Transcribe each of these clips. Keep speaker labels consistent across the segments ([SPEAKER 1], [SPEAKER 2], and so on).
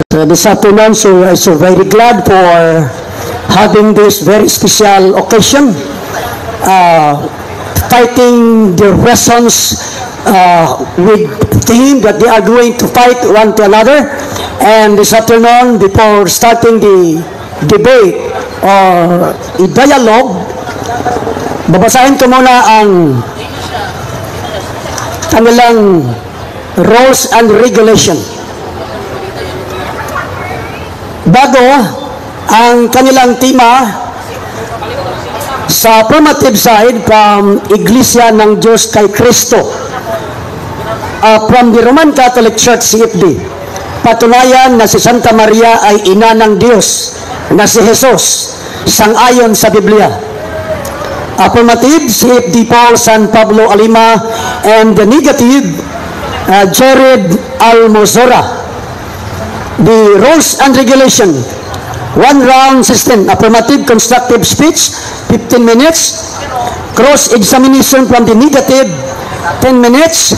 [SPEAKER 1] This afternoon, so I'm so very glad for having this very special occasion, fighting the reasons with theme that they are going to fight one to another. And this afternoon, before starting the debate or the dialogue, babasahin ko muna ang kanilang rules and regulation. Bago ang kanilang tema sa affirmative side from Iglesia ng Diyos kay Kristo, from the Roman Catholic Church CFD, patunayan na si Santa Maria ay ina ng Diyos na si Jesus sang-ayon sa Biblia. Affirmative, CFD Paul San Pablo Alima, and the negative, Jared Almozora. The rules and regulation: one round system. Affirmative constructive speech 15 minutes, cross-examination from the negative 10 minutes,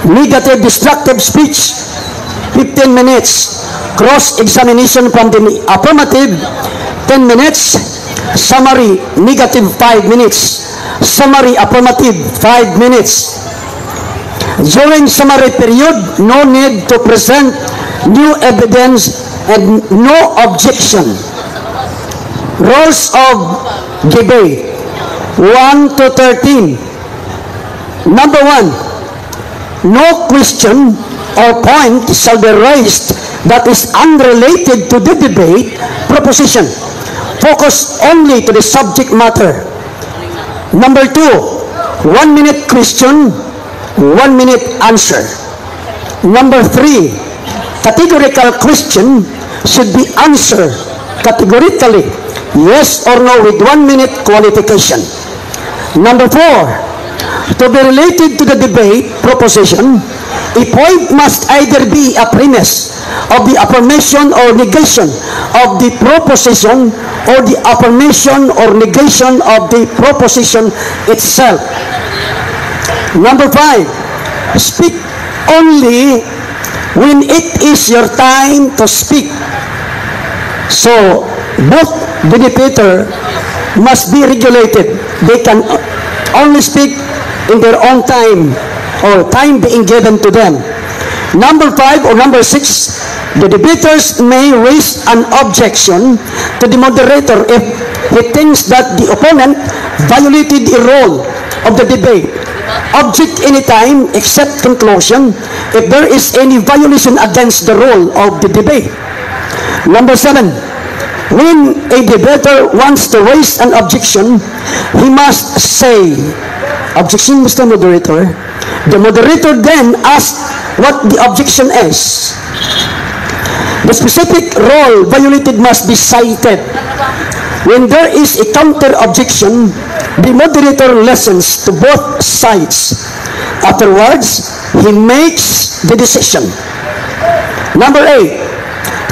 [SPEAKER 1] negative destructive speech 15 minutes, cross-examination from the affirmative 10 minutes, summary negative 5 minutes, summary affirmative 5 minutes. During summary period, no need to present new evidence and no objection. Rules of debate 1 to 13. Number 1, no question or point shall be raised that is unrelated to the debate proposition. Focus only to the subject matter. Number 2, 1 minute question, 1 minute answer. Number 3, categorical question should be answered categorically, yes or no, with 1 minute qualification. Number 4, to be related to the debate proposition, a point must either be a premise of the affirmation or negation of the proposition, or the affirmation or negation of the proposition itself. Number 5, speak only when it is your time to speak. So, both the debater must be regulated. They can only speak in their own time, or time being given to them. Number 5 or number 6, the debaters may raise an objection to the moderator if he thinks that the opponent violated the role of the debate. Object any time except conclusion if there is any violation against the rule of the debate. Number 7, when a debater wants to raise an objection, he must say, "Objection, Mr. Moderator." The moderator then asks what the objection is. The specific rule violated must be cited. When there is a counter objection, the moderator listens to both sides. Afterwards, he makes the decision. Number 8,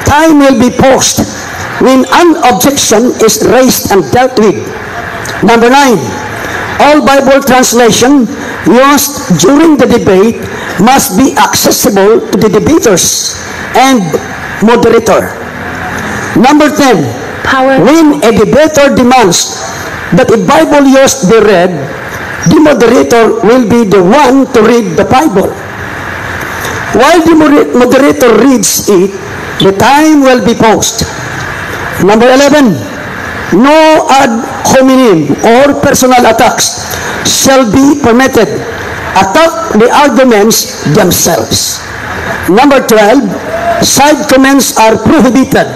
[SPEAKER 1] time will be paused when an objection is raised and dealt with. Number 9, all Bible translation used during the debate must be accessible to the debaters and moderator. Number 10, when a debater demands that a Bible used be read, the moderator will be the one to read the Bible. While the moderator reads it, the time will be paused. Number 11, no ad hominem or personal attacks shall be permitted. Attack the arguments themselves. Number 12, side comments are prohibited.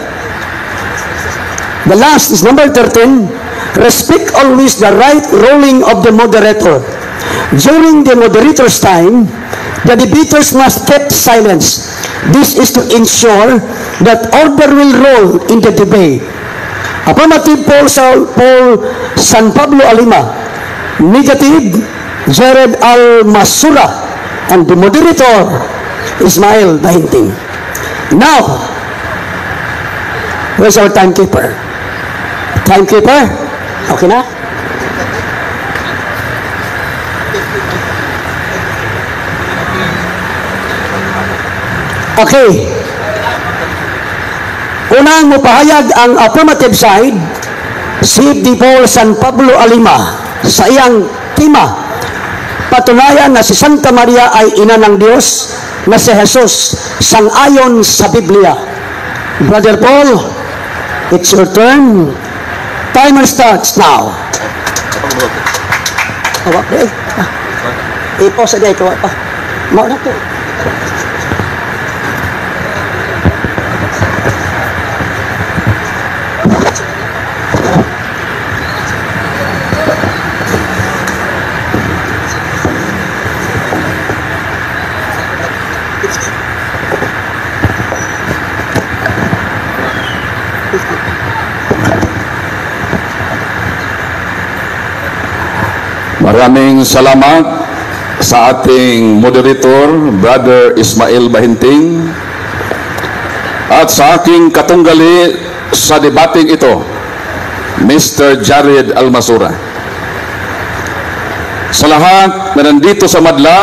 [SPEAKER 1] The last is number 13, respect always the right ruling of the moderator. During the moderator's time, the debaters must keep silence. This is to ensure that order will rule in the debate. Affirmative, Paul San Pablo Alima. Negative, Jared Almasura. And the moderator, Ismael Bahinting. Now, where's our timekeeper? Timekeeper? Okay na? Okay. Unang mupahayag ang affirmative side, si D. Paul San Pablo Alima sa iyang tema, patunayan na si Santa Maria ay ina ng Diyos na si Jesus sang-ayon sa Biblia. Brother Paul, it's your turn. Timer starts now. I-pause na ito pa. Mauna po.
[SPEAKER 2] Maraming salamat sa ating moderator, Brother Ismael Bahinting, at sa aking katunggali sa debating ito, Mr. Jared Almasura. Sa lahat na nandito sa madla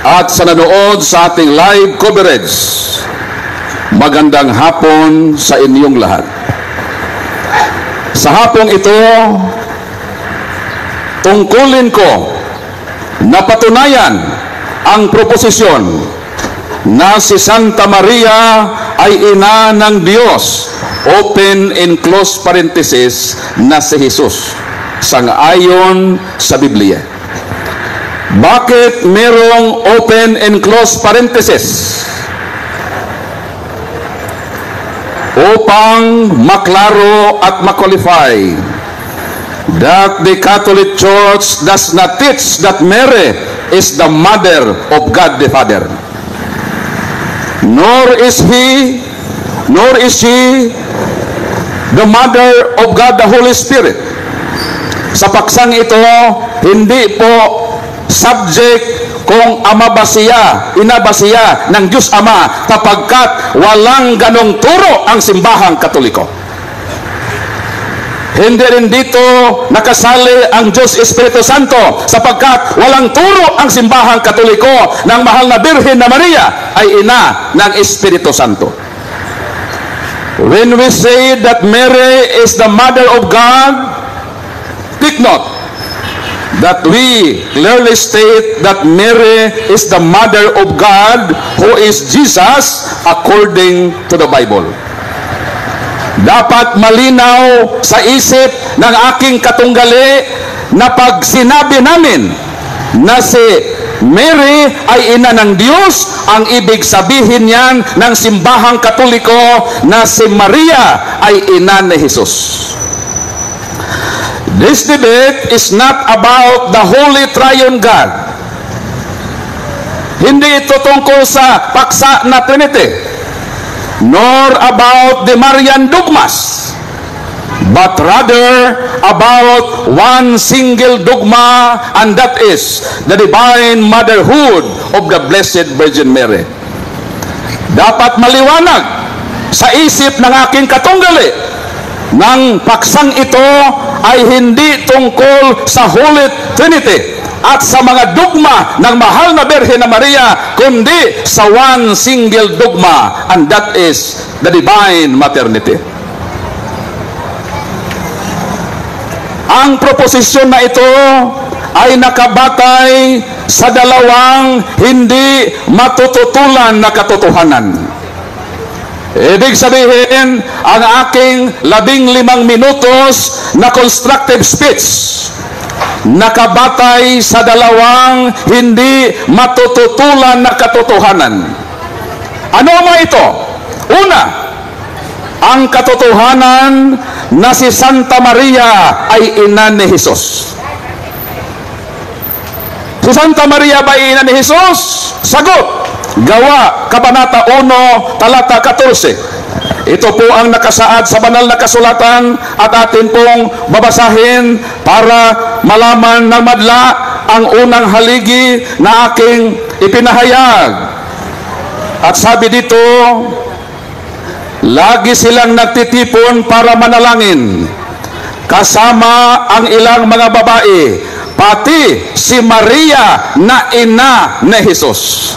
[SPEAKER 2] at sa nanood sa ating live coverage, magandang hapon sa inyong lahat. Sa hapong ito, tungkulin ko na patunayan ang proposisyon na si Santa Maria ay ina ng Diyos, open and close parenthesis, na si Jesus, sang-ayon sa Biblia. Bakit merong open and close parenthesis? Upang maklaro at makwalify that the Catholic Church does not teach that Mary is the mother of God the Father, nor is she the mother of God the Holy Spirit. Sa paksang ito, hindi po subject kung ama ba siya, ina ba siya ng Diyos Ama, kapagkat walang ganong turo ang simbahang Katoliko. Hindi rin dito nakasali ang Diyos Espiritu Santo, sapagkat walang turo ang simbahang Katoliko ng mahal na Birhen na Maria ay ina ng Espiritu Santo. When we say that Mary is the mother of God, take note that we clearly state that Mary is the mother of God, who is Jesus according to the Bible. Dapat malinaw sa isip ng aking katunggali na pag sinabi namin na si Mary ay ina ng Diyos, ang ibig sabihin niyan ng simbahang Katoliko na si Maria ay ina ni Jesus. This debate is not about the Holy Triune God. Hindi ito tungkol sa paksa na Trinity, nor about the Marian dogmas, but rather about one single dogma, and that is the divine motherhood of the Blessed Virgin Mary. Dapat maliwanag sa isip ng aking katunggali ng paksang ito ay hindi tungkol sa Holy Trinity at sa mga dogma ng mahal na Birhen na Maria, kundi sa one single dogma, and that is the divine maternity. Ang proposisyon na ito ay nakabatay sa dalawang hindi matututulan na katotohanan. Ibig sabihin, ang aking 15 minutos na constructive speech nakabatay sa dalawang hindi matututulan na katotohanan. Ano mga ito? Una, ang katotohanan na si Santa Maria ay ina ni Jesus. Si Santa Maria ba ay ina ni Jesus? Sagot, Gawa, Kabanata 1, Talata 14. Ito po ang nakasaad sa banal na kasulatan at atin pong babasahin para malaman ng madla ang unang haligi na aking ipinahayag. At sabi dito, lagi silang nagtitipon para manalangin, kasama ang ilang mga babae, pati si Maria na ina ni Jesus.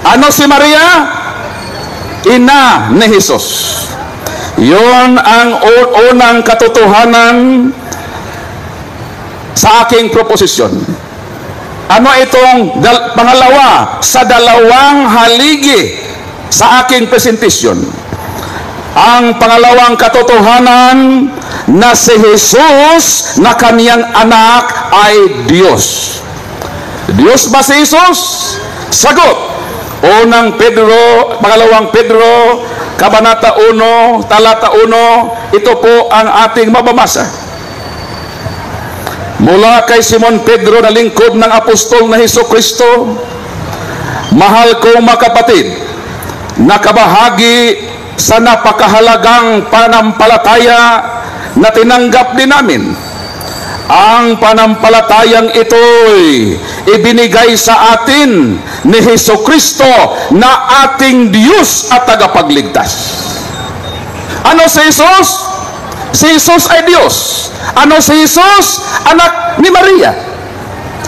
[SPEAKER 2] Ano si Maria? ina ni Jesus. Yon ang unang katotohanan sa aking proposisyon. Ano itong pangalawa sa dalawang haligi sa aking presentasyon? Ang pangalawang katotohanan na si Jesus na kaniyang anak ay Diyos. Diyos ba si Jesus? Sagot. Pangalawang Pedro, Kabanata 1, Talata 1, ito po ang ating mababasa. Mula kay Simon Pedro na lingkod ng apostol na Hesukristo, mahal kong mga kapatid, nakabahagi sa napakahalagang panampalataya na tinanggap din namin. Ang panampalatayang ito'y ibinigay sa atin ni Hesukristo na ating Diyos at tagapagligtas. Ano si Jesus? Si Jesus ay Diyos. Ano si Jesus? Anak ni Maria.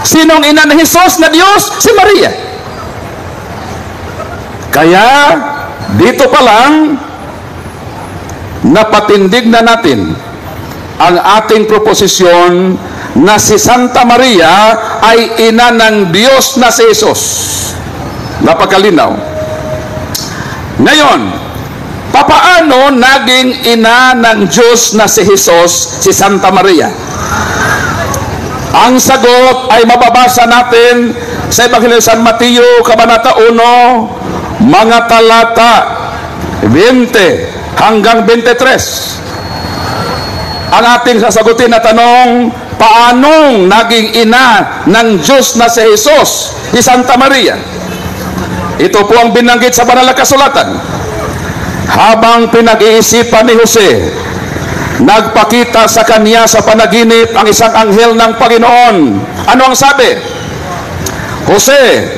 [SPEAKER 2] Sinong ina ni Jesus na Diyos? Si Maria. Kaya dito pa lang napatindig na natin ang ating proposisyon na si Santa Maria ay ina ng Diyos na si Jesus. Napakalinaw. Ngayon, papaano naging ina ng Diyos na si Jesus si Santa Maria? Ang sagot ay mababasa natin sa Ebanghelyo San Mateo, Kabanata 1, mga talata 20 hanggang 23. Ang ating sasagutin na tanong, paanong naging ina ng Diyos na si Jesus, si Santa Maria? Ito po ang binanggit sa banal na kasulatan. Habang pinag-iisipan ni Jose, nagpakita sa kanya sa panaginip ang isang anghel ng Panginoon. Ano ang sabi? Jose,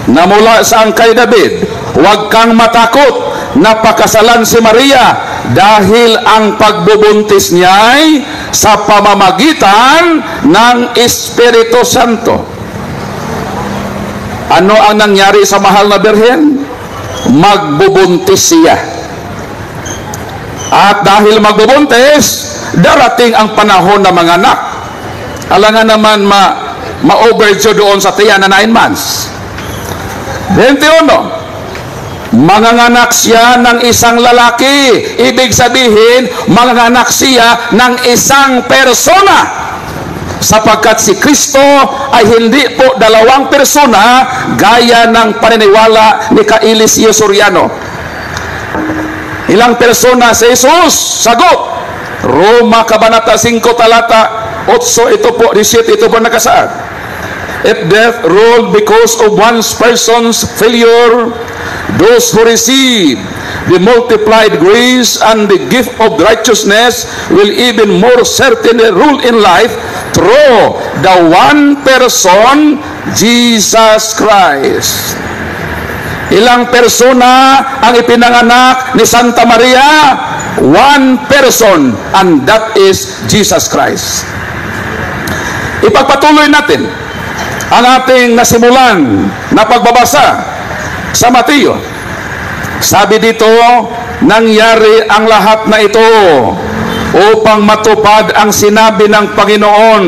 [SPEAKER 2] na mula sa angkay David, huwag kang matakot na pakasalan si Maria dahil ang pagbubuntis niya ay sa pamamagitan ng Espiritu Santo. Ano ang nangyari sa mahal na birhen? Magbubuntis siya. At dahil magbubuntis, darating ang panahon na mga anak. Alangan naman ma-overdue doon sa tiyan na 9 months. 21. Manganganak siya ng isang lalaki. Ibig sabihin, manganganak siya ng isang persona. Sapagkat si Kristo ay hindi po dalawang persona gaya ng paniniwala ni Kailisio Soriano. Ilang persona si Jesus? Sagot. Roma Kabanata 5 Talata 8, ito po 17, ito po nakasaad. If death ruled because of one person's failure, those who receive the multiplied grace and the gift of righteousness will even more certainly rule in life through the one person, Jesus Christ. Ilang persona ang ipinanganak ni Santa Maria? One person, and that is Jesus Christ. Ipagpatuloy natin ang ating nasimulan na pagbabasa sa Mateo. Sabi dito, nangyari ang lahat na ito upang matupad ang sinabi ng Panginoon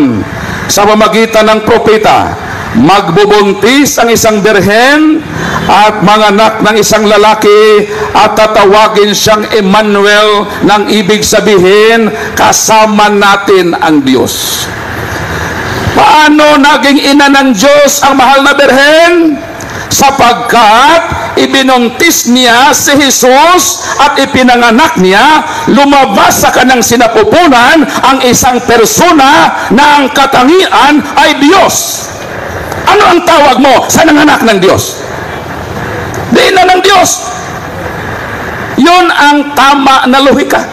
[SPEAKER 2] sa pamamagitan ng propeta. Magbubuntis ang isang birhen at manganak ng isang lalaki at tatawagin siyang Emmanuel, nang ibig sabihin kasama natin ang Diyos. Paano naging ina ng Diyos ang mahal na birhen? Sapagkat ibinuntis niya si Jesus at ipinanganak niya, lumabas sa kanyang sinapupunan ang isang persona na ang katangian ay Diyos. Ano ang tawag mo sa nanganak ng Diyos? Di ina ng Diyos. Yun ang tama na lohika.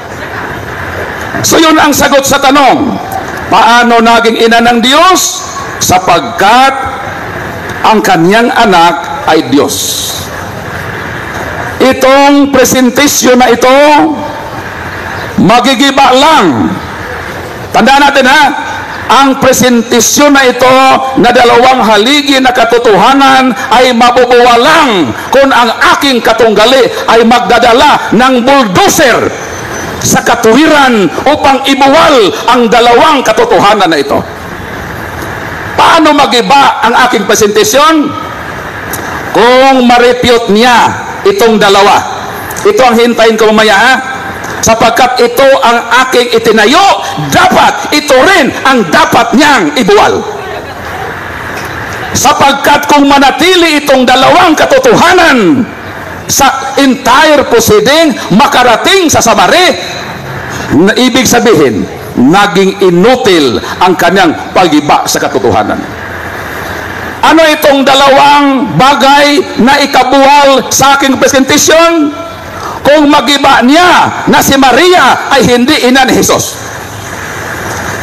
[SPEAKER 2] So yun ang sagot sa tanong, paano naging ina ng Diyos? Sapagkat ang kanyang anak ay Diyos. Itong presentasyon na ito, magigiba lang. Tandaan natin ha, ang presentasyon na ito na dalawang haligi na katotohanan ay mabubuwalang kung ang aking katunggali ay magdadala ng bulldozer sa katuwiran upang ibuwal ang dalawang katotohanan na ito. Paano magiba ang aking presentasyon? Kung ma-refute niya itong dalawa. Ito ang hintayin ko mamaya, ha? Sapagkat ito ang aking itinayo, dapat ito rin ang dapat niyang ibuwal. Sapagkat kung manatili itong dalawang katotohanan sa entire proceeding, makarating sa samari, na ibig sabihin, naging inutil ang kanyang pagiba sa katotohanan. Ano itong dalawang bagay na ikabuwal sa aking presentasyon? Kung magiba niya na si Maria ay hindi ina ni Jesus.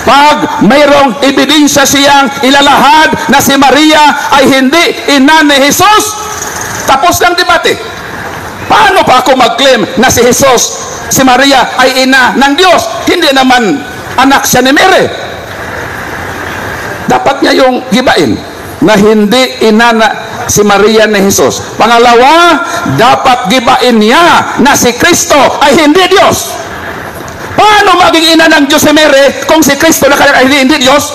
[SPEAKER 2] Pag mayroong ebidensya siyang ilalahad na si Maria ay hindi ina ni Jesus, tapos ng debate. Paano pa ako mag-claim na si Jesus, si Maria ay ina ng Diyos? Hindi naman anak siya ni Mary. Dapat niya yung gibain na hindi ina na si Maria ni Jesus. Pangalawa, dapat gibain niya na si Kristo ay hindi Diyos. Paano maging ina ng Diyos si Mary kung si Kristo na kaya ay hindi Diyos?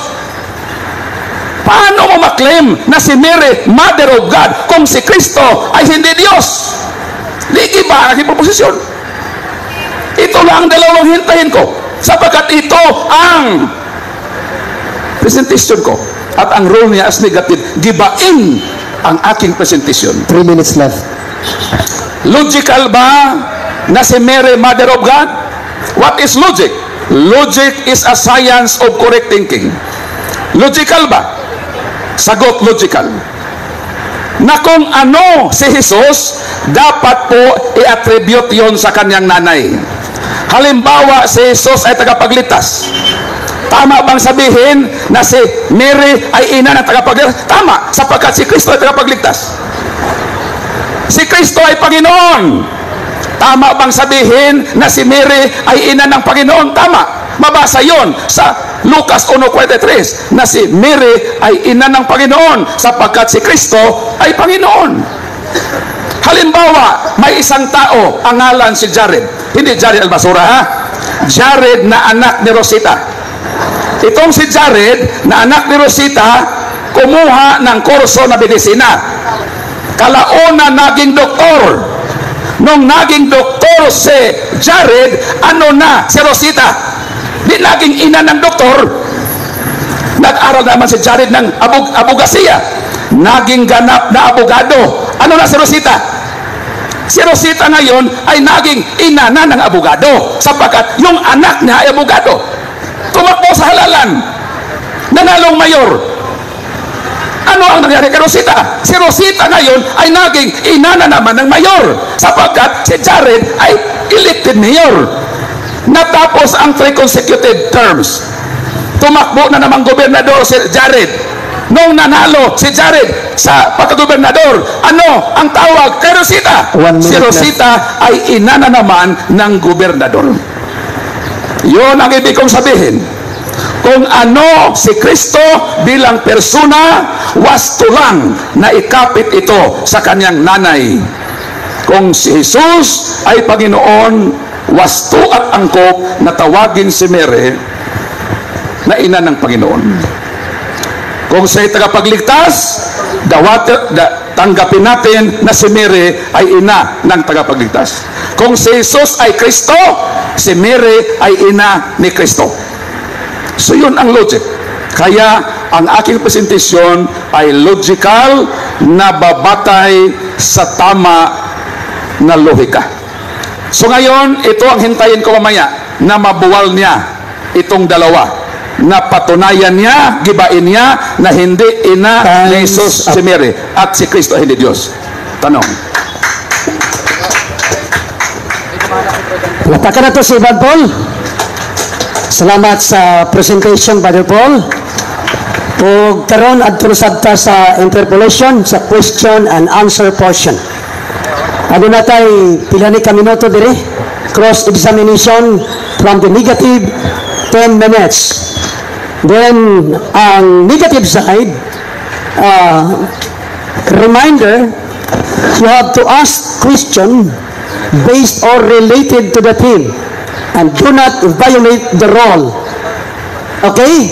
[SPEAKER 2] Paano mo maklaim na si Mary Mother of God kung si Kristo ay hindi Diyos? Ligi ba ang aking proposisyon? Ito lang ang dalawang hintayin ko, sapagkat ito ang presentation ko at ang role niya as negative, gibain ang aking presentation.
[SPEAKER 1] 3 minutes left.
[SPEAKER 2] Logical ba na si Mary Mother of God? What is logic? Logic is a science of correct thinking. Logical ba? Sagot, logical. Na kung ano si Jesus, dapat po i-attribute yon sa kanyang nanay. Halimbawa, si Jesus ay tagapagligtas. Tama bang sabihin na si Mary ay ina ng tagapagligtas? Tama, sapagkat si Kristo ay tagapagligtas. Si Kristo ay Panginoon. Tama bang sabihin na si Mary ay ina ng Panginoon? Tama. Mabasa yon sa Lucas 1:43 na si Mary ay ina ng Panginoon sapagkat si Kristo ay Panginoon. Halimbawa, may isang tao, ang ngalan si Jared. Hindi Jared Albasura, ha? Jared na anak ni Rosita. Itong si Jared na anak ni Rosita, kumuha ng kurso na medisina. Kalauna naging doktor. Nung naging doktor si Jared, ano na si Rosita? Di naging ina ng doktor. Nag-aral naman si Jared ng abogasiya. Naging ganap na abogado. Ano na si Rosita? Si Rosita ngayon ay naging ina na ng abogado sapagkat yung anak niya ay abogado. Tumakbo sa halalan, nanalong mayor. Ano ang nangyari kay Rosita? Si Rosita ngayon ay naging ina na naman ng mayor sapagkat si Jared ay elected mayor. Natapos ang 3 consecutive terms. Tumakbo na namang gobernador si Jared. Nung nanalo si Jared sa pagkagobernador, ano ang tawag kay Rosita? Si Rosita ay ina na naman ng gobernador. Yun ang ibig kong sabihin. Kung ano si Kristo bilang persona, wasto lang na ikapit ito sa kanyang nanay. Kung si Jesus ay Panginoon, wasto at angkop na tawagin si Mary na ina ng Panginoon. Kung siya'y tagapagligtas, tanggapin natin na si Mary ay ina ng tagapagligtas. Kung si Jesus ay Kristo, si Mary ay ina ni Kristo. So yun ang logic. Kaya ang aking presentasyon ay logical na babatay sa tama na lohika. So ngayon, ito ang hintayin ko mamaya na mabuwal niya itong dalawa. Na patunayan niya, gibain niya na hindi ina ni Jesus si Mary at si Kristo hindi Diyos. Tanong.
[SPEAKER 1] Latakan na to si Brother Paul. Salamat sa presentation, Brother Paul. O karon adto sabta sa interpolation sa question and answer portion. Aduna tay pila ni ka minuto diri. Cross examination from the negative 10 minutes. Then, ang negative side, reminder, you have to ask question based or related to the theme and do not violate the role. Okay?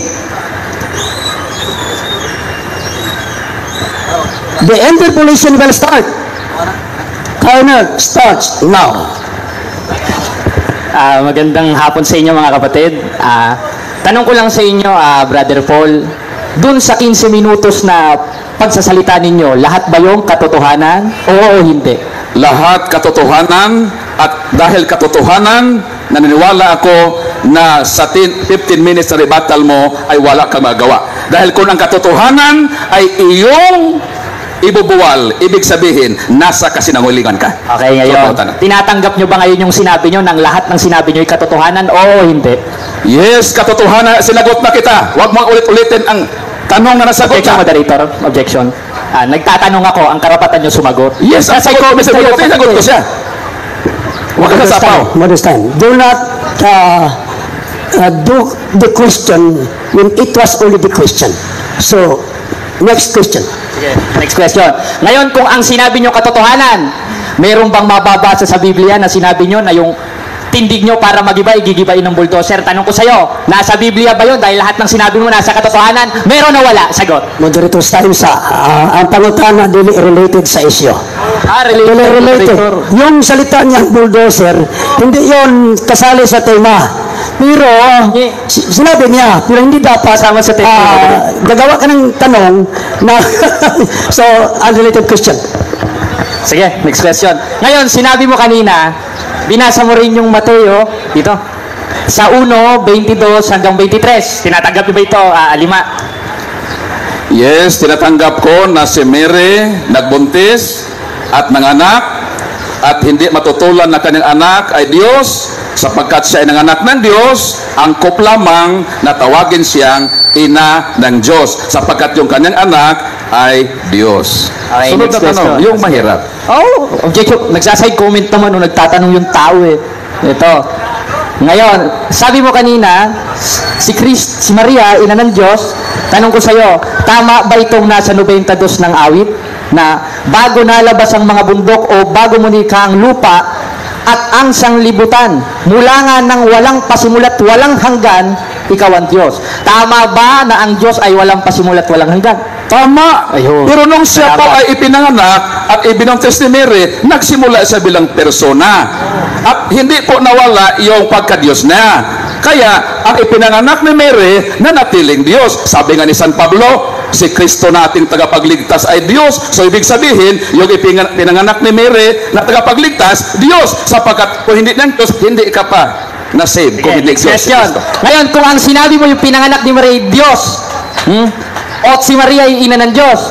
[SPEAKER 1] The interpolation will start. Counter starts now.
[SPEAKER 3] Magandang hapon sa inyo mga kapatid. Tanong ko lang sa inyo, Brother Paul, dun sa 15 minutos na pagsasalita ninyo, lahat ba yung katotohanan? Oo o hindi?
[SPEAKER 2] Lahat katotohanan, at dahil katotohanan, naniniwala ako na sa 15 minutes na rebuttal mo ay wala kang magawa. Dahil kung ang katotohanan ay iyong ibubuwal, ibig sabihin, nasa kasinungalingan ka.
[SPEAKER 3] Okay, ngayon,
[SPEAKER 2] So,
[SPEAKER 3] tinatanggap nyo ba ngayon yung sinabi nyo ng lahat ng sinabi nyo ay katotohanan? Oo o hindi?
[SPEAKER 2] yes, katotohanan, sinagot na kita. Huwag mo ulit-ulitin ang tanong na nasagot
[SPEAKER 3] Objection,
[SPEAKER 2] ka.
[SPEAKER 3] moderator. Objection. Nagtatanong ako, ang karapatan nyo sumagot.
[SPEAKER 2] Yes, ang sagot mo, sinagot ko siya. Huwag ka nasapaw.
[SPEAKER 1] Modest time. Do not do the question when it was only the question. So, next question.
[SPEAKER 3] Sige, next question. Ngayon, kung ang sinabi nyo katotohanan, mayroon bang mababasa sa Biblia na sinabi nyo na yung tindig nyo para magibay, gigibayin ng bulldozer? Tanong ko sa'yo, nasa Biblia ba yun? Dahil lahat ng sinabi mo nasa katotohanan, meron na wala? Sagot.
[SPEAKER 1] Moderator's time sa ang pangutana dili related sa issue.
[SPEAKER 3] Related.
[SPEAKER 1] Dili related. Yung salita niya bulldozer, hindi yon kasali sa tema. Pero sinabi niya, pero hindi dapat
[SPEAKER 3] Kasama sa tema.
[SPEAKER 1] gagawa ka ng tanong na so unrelated question.
[SPEAKER 3] Sige, next question. Ngayon, sinabi mo kanina, binasa mo rin yung Mateo, dito, sa 1:22 hanggang 23. Tinatanggap niyo ba ito, Lima?
[SPEAKER 2] Yes, tinatanggap ko na si Mary nagbuntis at nanganak at hindi matutulan na kanyang anak ay Diyos sapagkat siya ay nanganak ng Diyos, angkop lamang na tawagin siyang ina ng Diyos sapagkat yung kanyang anak ay Diyos.
[SPEAKER 3] Okay,
[SPEAKER 2] Sunod na
[SPEAKER 3] next
[SPEAKER 2] tanong,
[SPEAKER 3] question.
[SPEAKER 2] yung mahirap.
[SPEAKER 3] Oh, objection. Nagsaside comment naman nung nagtatanong yung tao eh. Ito. Ngayon, sabi mo kanina, si Maria, ina ng Diyos, tanong ko sa'yo, tama ba itong nasa 92 ng awit? Na bago nalabas ang mga bundok o bago munikha ang lupa at ang sanglibutan, mula nga ng walang pasimulat, walang hanggan, ikaw ang Diyos. Tama ba na ang Diyos ay walang pasimulat, walang hanggan?
[SPEAKER 2] Tama.
[SPEAKER 3] Ayun.
[SPEAKER 2] Pero nung siya po ay ipinanganak at ibinuntis ni Mary, nagsimula siya bilang persona. At hindi po nawala yung pagka-Diyos niya. Kaya, ang ipinanganak ni Mary, nanatiling Diyos. Sabi nga ni San Pablo, si Kristo nating tagapagligtas ay Diyos. So, ibig sabihin, yung ipinanganak ni Mary na tagapagligtas, Diyos. Sapagkat kung hindi ng Diyos, hindi ka pa na-save. Kung hindi Diyos.
[SPEAKER 3] Question. Ngayon, kung ang sinabi mo yung pinanganak ni Maria ay Diyos, o si Maria ay ina ng Diyos,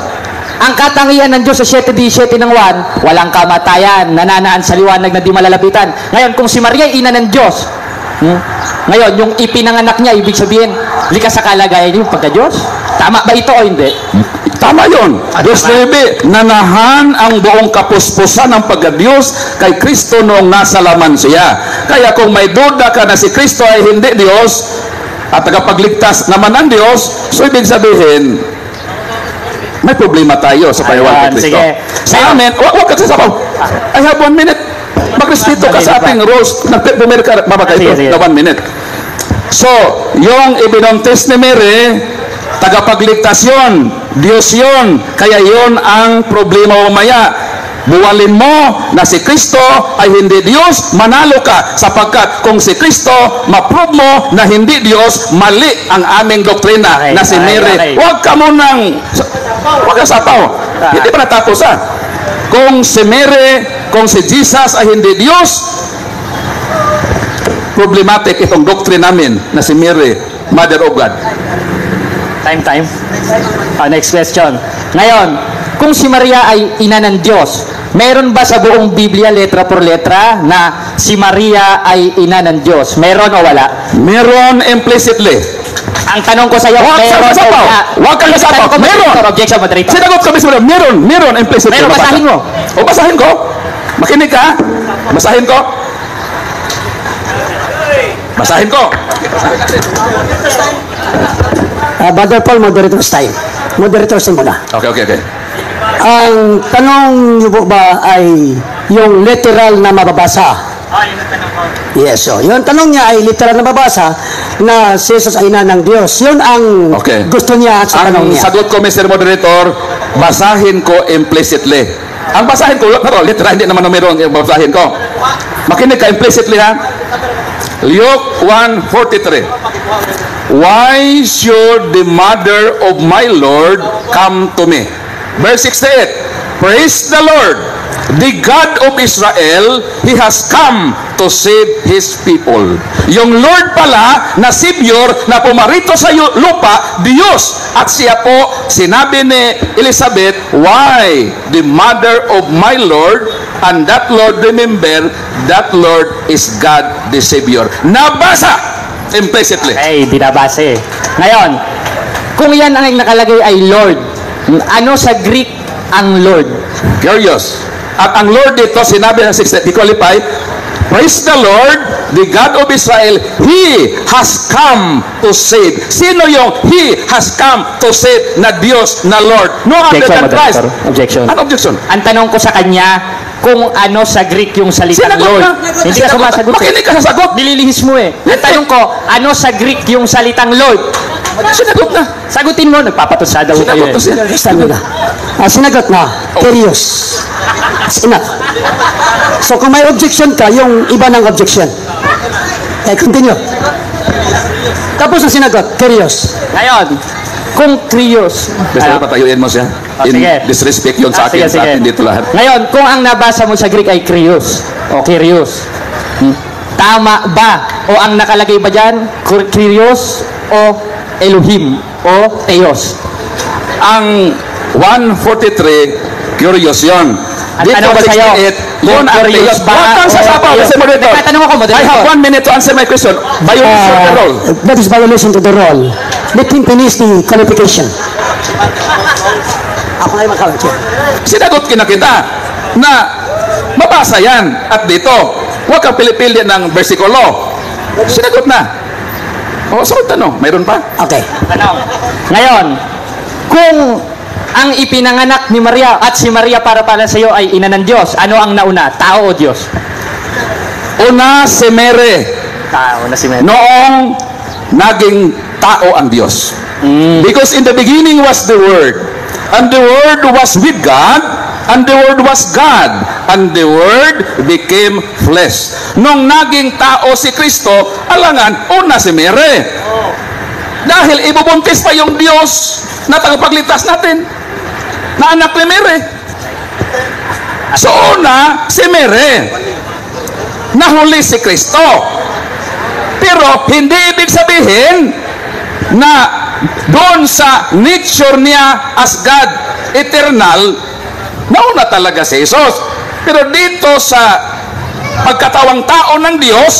[SPEAKER 3] ang katangian ng Diyos sa 7:17 ng 1, walang kamatayan, nananaan sa liwanag na di malalapitan. Ngayon, kung si Maria ay ina ng Diyos, ngayon, yung ipinanganak niya, ibig sabihin, likas sa kalagayan yung pagka-Diyos? Tama ba ito o hindi?
[SPEAKER 2] Tama yun. Diyos Lebe, nanahan ang buong kapuspusan ng pagka-Diyos kay Kristo noong nasa laman siya. Kaya kung may duda ka na si Kristo ay hindi Diyos at tagapagligtas naman ang Diyos, so ibig sabihin, may problema tayo sa paniwala kay Kristo.
[SPEAKER 3] Sige.
[SPEAKER 2] Sa amin, wag ka sasapaw. I have 1 minute. Magrespeto ka sa ating rules. Nagpumir ka, mabaka ito,
[SPEAKER 3] Sige.
[SPEAKER 2] na 1 minute. So, yung ibinuntis ni Mary, tagapagligtas yun, Diyos yun, kaya yun ang problema mamaya. Buwalin mo na si Kristo ay hindi Diyos, manalo ka sapagkat kung si Kristo ma-prove mo na hindi Diyos, mali ang aming doktrina
[SPEAKER 3] Okay,
[SPEAKER 2] na si Mary.
[SPEAKER 3] okay.
[SPEAKER 2] Huwag ka munang huwag ka sapaw. Hindi pa natapos Kung si Mary, kung si Jesus ay hindi Diyos, problematic itong doctrine namin na si Mary, Mother of God.
[SPEAKER 3] Time. Next question. Ngayon, kung si Maria ay ina ng Diyos, meron ba sa buong Biblia, letra por letra, na si Maria ay ina ng Diyos? Meron o wala?
[SPEAKER 2] Meron implicitly.
[SPEAKER 3] Ang tanong ko sa iyo,
[SPEAKER 2] Huwag
[SPEAKER 3] meron
[SPEAKER 2] kang
[SPEAKER 3] o
[SPEAKER 2] sapaw.
[SPEAKER 3] wala?
[SPEAKER 2] Huwag kang sapaw. Meron.
[SPEAKER 3] Objection, moderator.
[SPEAKER 2] Sinagot ko mismo, meron implicitly.
[SPEAKER 3] Meron, basahin mo.
[SPEAKER 2] O, basahin ko. Makinig ka. Basahin ko. Basahin ko.
[SPEAKER 1] Brother Paul, moderator's time. Moderator's time muna.
[SPEAKER 2] Okay.
[SPEAKER 1] Ang tanong niyo po ba ay yung literal na mababasa?
[SPEAKER 3] Yun ang tanong ko.
[SPEAKER 1] Yes, so yung tanong niya ay literal na mababasa na si Jesus ay ina ng Diyos. Yun ang
[SPEAKER 2] Okay.
[SPEAKER 1] gusto niya sa tanong
[SPEAKER 2] Ang
[SPEAKER 1] niya.
[SPEAKER 2] sagot ko, Mr. Moderator, basahin ko implicitly. Ang basahin ko, pero literal, hindi naman numero ang basahin ko. Makinig ka implicitly, ha? Luke 1:43. Why should the mother of my Lord come to me? Verse 68. Praise the Lord, the God of Israel, He has come to save His people. Yung Lord pala na Savior na pumarito sa lupa, Diyos. At siya po, sinabi ni Elizabeth, why the mother of my Lord, and that Lord, remember, that Lord is God the Savior. Nabasa implicitly.
[SPEAKER 3] Okay, binabase. Ngayon, kung yan ang nakalagay ay Lord, ano sa Greek ang Lord?
[SPEAKER 2] Curious. At ang Lord dito, sinabi ng 6, i-qualify, praise the Lord, the God of Israel, He has come to save. Sino yung He has come to save na Diyos, na Lord? No other than Christ.
[SPEAKER 3] Objection.
[SPEAKER 2] Ano objection?
[SPEAKER 3] Ang tanong ko sa kanya, kung ano sa Greek yung salitang
[SPEAKER 2] Sinagot
[SPEAKER 3] Lord.
[SPEAKER 2] na.
[SPEAKER 3] Hindi ka sumasagot.
[SPEAKER 2] Makinig ka sa sagot.
[SPEAKER 3] Nililihis mo eh. Ang tanong ko, ano sa Greek yung salitang Lord?
[SPEAKER 2] Sinagot na.
[SPEAKER 3] Sagutin mo, nagpapatusa daw kayo
[SPEAKER 2] Sinagot
[SPEAKER 3] eh.
[SPEAKER 2] na siya.
[SPEAKER 1] Stand na. Sinagot na. Curious. It's enough. So kung may objection ka, yung iba ng objection. Continue. Tapos ang sinagot, curious.
[SPEAKER 3] Ngayon, kung curious.
[SPEAKER 2] Basta patayuin mo siya. In
[SPEAKER 3] sige.
[SPEAKER 2] disrespect yun sa akin,
[SPEAKER 3] Sige,
[SPEAKER 2] sa
[SPEAKER 3] sige.
[SPEAKER 2] atin dito lahat.
[SPEAKER 3] Ngayon, kung ang nabasa mo sa Greek ay curious, o curious, tama ba? O ang nakalagay ba dyan, curious, o Elohim, o Theos?
[SPEAKER 2] Ang 143, curious yun.
[SPEAKER 3] Ang tanong ko sa'yo,
[SPEAKER 2] yun ang
[SPEAKER 3] curious
[SPEAKER 2] Theos.
[SPEAKER 3] ba?
[SPEAKER 2] Huwag kang sasapaw, Mr. Moderator.
[SPEAKER 3] Nagtatanong ako,
[SPEAKER 2] I
[SPEAKER 3] Moderator.
[SPEAKER 2] have 1 minute to answer my question. Violation of the role.
[SPEAKER 1] That is violation to the rule. Let him finish the qualification. Ako ay makawin.
[SPEAKER 2] Sinagot kita na mabasa yan at dito. Huwag kang pilipili ng versikulo. Sinagot na. O, sagot tanong. Mayroon pa?
[SPEAKER 1] Okay.
[SPEAKER 3] Tanong. Ngayon, kung ang ipinanganak ni Maria at si Maria para sa iyo ay ina ng Diyos, ano ang nauna? Tao o Diyos?
[SPEAKER 2] Una, si Mary.
[SPEAKER 3] Tao na si Mary.
[SPEAKER 2] Noong naging tao ang Diyos. Because in the beginning was the Word. And the Word was with God. And the Word was God. And the Word became flesh. Nung naging tao si Kristo, alangan, una si Mary. Dahil ibubuntis pa yung Diyos na tagapagligtas natin. Na anak ni Mary. So una, si Mary. Nahuli si Kristo. Pero hindi ibig sabihin na doon sa nature niya as God eternal, nauna talaga si Jesus. Pero dito sa pagkatawang tao ng Diyos,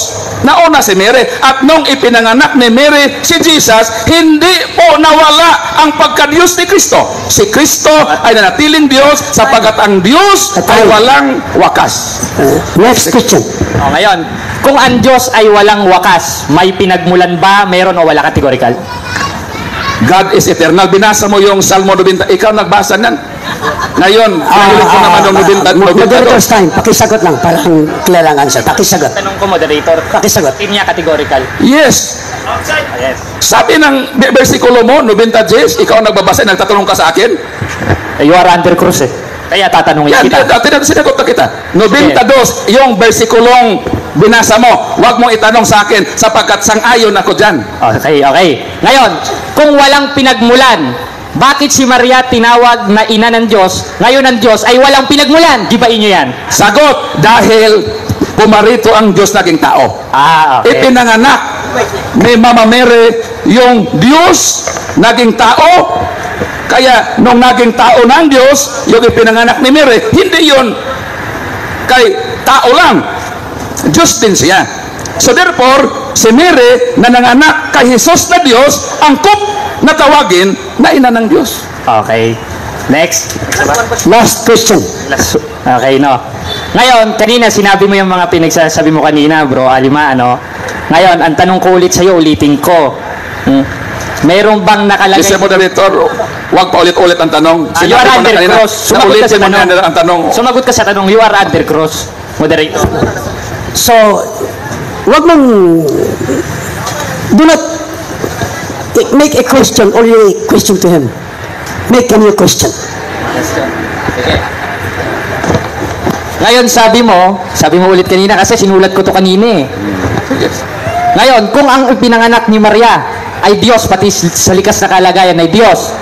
[SPEAKER 2] nauna si Mary. At nung ipinanganak ni Mary si Jesus, hindi po nawala ang pagka-Diyos ni Kristo. Si Kristo ay nanatiling Diyos sapagat ang Diyos ay walang wakas.
[SPEAKER 1] Next question.
[SPEAKER 3] O, ngayon, kung ang Diyos ay walang wakas, may pinagmulan ba, meron o wala categorical?
[SPEAKER 2] God is eternal. Binasa mo yung Salmo 90. Ikaw nagbasa nan. Ngayon, nahilig ko naman yung 90.
[SPEAKER 1] Moderator's time. Pakisagot lang. Parang clear ang answer. Pakisagot.
[SPEAKER 3] Tanong ko, Moderator.
[SPEAKER 1] Pakisagot.
[SPEAKER 3] Team niya categorical.
[SPEAKER 2] Yes.
[SPEAKER 3] Yes.
[SPEAKER 2] Sabi ng versikulo mo, 90 Gs, ikaw ang nagbabasa, nagtatanong ka sa akin.
[SPEAKER 3] You are under cross eh. Kaya tatanungin
[SPEAKER 2] Yan,
[SPEAKER 3] kita.
[SPEAKER 2] sinagot na kita. 92, yung versikulong binasa mo, huwag mong itanong sa akin sapagkat sang-ayon ako dyan.
[SPEAKER 3] Okay, okay. Ngayon, kung walang pinagmulan, bakit si Maria tinawag na ina ng Diyos, ngayon ang Diyos ay walang pinagmulan? Gibain nyo yan.
[SPEAKER 2] Sagot, dahil pumarito ang Diyos naging tao.
[SPEAKER 3] Okay.
[SPEAKER 2] Ipinanganak ni Mama Mary yung Diyos naging tao. Kaya nung naging tao ng Diyos, yung ipinanganak ni Mary, hindi yun kay tao lang. Diyos din siya. So therefore, si Mary na nanganak kay Jesus na Diyos, angkop na tawagin na ina ng Diyos.
[SPEAKER 3] Okay. Next.
[SPEAKER 1] Last question.
[SPEAKER 3] Okay, no. Ngayon, kanina sinabi mo yung mga pinagsasabi mo kanina, bro, Alima, ano? Ngayon, ang tanong ko ulit sa'yo, ulitin ko. Mayroon bang nakalagay?
[SPEAKER 2] Mr. Moderator, huwag pa ulit-ulit ang tanong.
[SPEAKER 3] You are under cross. Sumagot ka sa
[SPEAKER 2] Naulitin mo
[SPEAKER 3] tanong.
[SPEAKER 2] na ang tanong.
[SPEAKER 3] Sumagot ka sa tanong. You are under cross. Moderator.
[SPEAKER 1] So, wag mong, do not make a question or a question to him. Make a new question.
[SPEAKER 3] Ngayon, sabi mo ulit kanina kasi sinulat ko to kanina eh. Ngayon, kung ang pinanganak ni Maria ay Diyos, pati sa likas na kalagayan ay Diyos.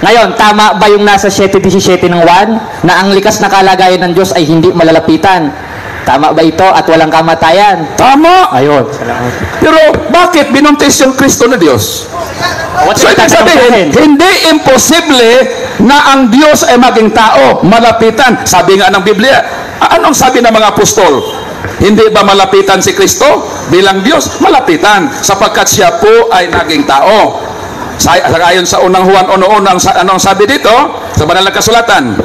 [SPEAKER 3] Ngayon, tama ba yung nasa 7:17 ng 1 na ang likas na kalagayan ng Diyos ay hindi malalapitan? Tama ba ito at walang kamatayan?
[SPEAKER 2] Tama!
[SPEAKER 3] Ayun.
[SPEAKER 2] Pero bakit binuntis yung Kristo na Diyos?
[SPEAKER 3] What's
[SPEAKER 2] So, ibig sabihin, hindi imposible na ang Diyos ay maging tao, malapitan. Sabi nga ng Biblia, anong sabi ng mga apostol? Hindi ba malapitan si Kristo bilang Diyos? Malapitan, sapagkat siya po ay naging tao. Ayon sa unang Juan, anong sabi dito? Sa banal na kasulatan,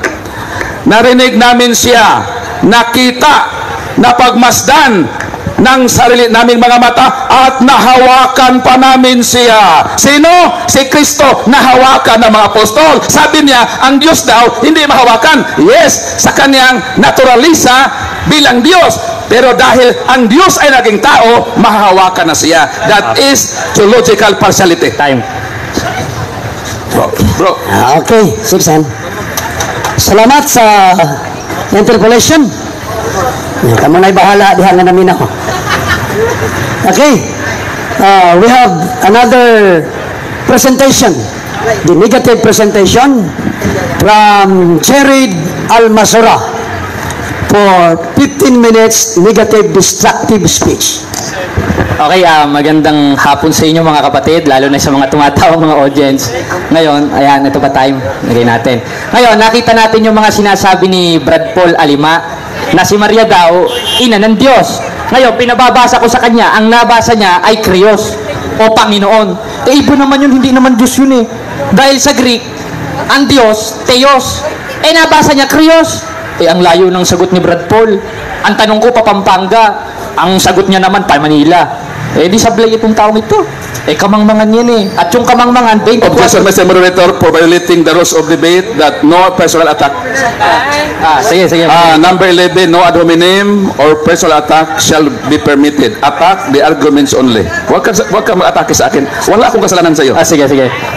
[SPEAKER 2] narinig namin siya, nakita, napagmasdan ng sarili naming mga mata at nahawakan pa namin siya. Sino? Si Kristo, nahawakan ng mga apostol. Sabi niya, ang Diyos daw hindi mahawakan. Yes, sa kanyang naturalisa bilang Diyos. Pero dahil ang Diyos ay naging tao, mahahawakan na siya. That is theological partiality.
[SPEAKER 3] Time.
[SPEAKER 2] Bro.
[SPEAKER 1] Okay, Sixen. Salamat sa interpolation. Kamu na'y bahala, dihan na namin ako. Okay. We have another presentation. The negative presentation from Jared Almasora for 15 minutes negative destructive speech.
[SPEAKER 3] Okay, magandang hapon sa inyo mga kapatid, lalo na sa mga tumatawang mga audience. Ngayon, ayan, ito pa time, nagay natin. Ngayon, nakita natin yung mga sinasabi ni Brad Paul Alima na si Maria daw, ina ng Diyos. Ngayon, pinababasa ko sa kanya, ang nabasa niya ay Krios o Panginoon. Iba naman yun, hindi naman Diyos yun eh. Dahil sa Greek, ang Diyos, Theos. Nabasa niya Krios. Ang layo ng sagot ni Brad Paul. Ang tanong ko, Pampanga. Ang sagot niya naman, pa Manila. Di sablay itong taong ito. Kamangmangan yan eh. At yung kamangmangan, 24.
[SPEAKER 2] Objection, Mr. Moderator, for violating the rules of debate that no personal attack.
[SPEAKER 3] Sige.
[SPEAKER 2] Number 11, no ad hominem or personal attack shall be permitted. Attack the arguments only. Huwag kang mag-atake sa akin. Wala akong kasalanan sa iyo.
[SPEAKER 3] Sige.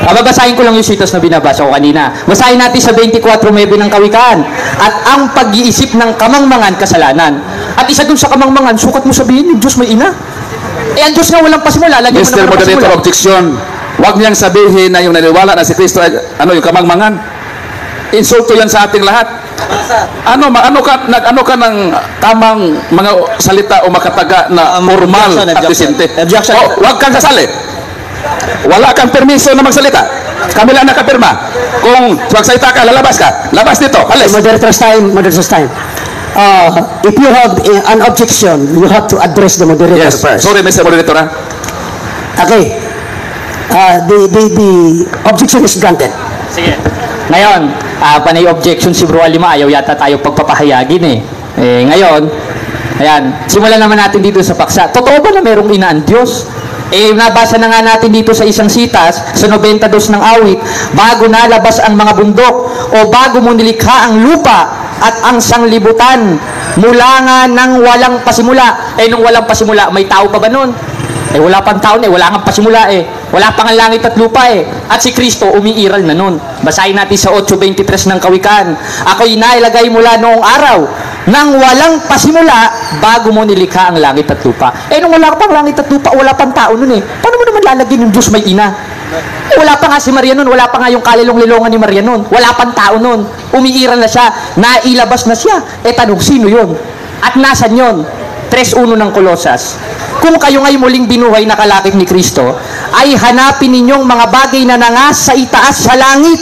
[SPEAKER 3] Babasahin ko lang yung sitos na binabasa ko kanina. Basahin natin sa 24:9 ng Kawikaan. At ang pag-iisip ng kamangmangan, kasalanan. At isa dun sa kamangmangan, sukat mo sabihin, yung Diyos may ina. Ang Diyos nga walang pasimula. Lagi
[SPEAKER 2] Mr. Moderator, objection. Huwag niyang sabihin na yung naniwala na si Kristo ay yung kamangmangan. Insulto yan sa ating lahat. Ano ka ng tamang mga salita o makataga na formal at disente? Huwag kang kasali. Wala kang permiso na magsalita. Kami lang nakapirma. Kung magsalita ka, lalabas ka. Labas dito. Alis.
[SPEAKER 1] Moderator's time. If you have an objection, you have to address the moderator first.
[SPEAKER 2] Sorry, Mr. Moderator.
[SPEAKER 1] Okay. The objection is granted.
[SPEAKER 3] Sige. Ngayon, panay objection si Bro Alima, ayaw yata tayo pagpapahayagin ngayon, ayan, simulan naman natin dito sa paksa. Totoo ba na merong ina ang Diyos? Nabasa na nga natin dito sa isang sitas, sa 92 ng awit, bago nalabas ang mga bundok, o bago mo nilikha ang lupa, at ang sanglibutan, mula nga nang walang pasimula. Nung walang pasimula, may tao pa ba nun? Wala pang tao wala nga pasimula Wala pang ang langit at lupa At si Kristo umiiral na nun. Basahin natin sa 8:23 ng Kawikaan. Ako'y nailagay mula noong araw nang walang pasimula bago mo nilikha ang langit at lupa. Nung wala pang langit at lupa, wala pang tao nun Paano mo naman lalagyan yung Diyos may ina? Wala pa nga si Maria nun, wala pa nga yung kalilong-lilongan ni Maria nun, wala pang tao nun, umiiral na siya, nailabas na siya. Tanong, sino yun? At nasan yun? 3:1 ng Kolosas. Kung kayo ngay muling binuhay na kalakip ni Kristo, ay hanapin ninyong mga bagay na nangas sa itaas sa langit,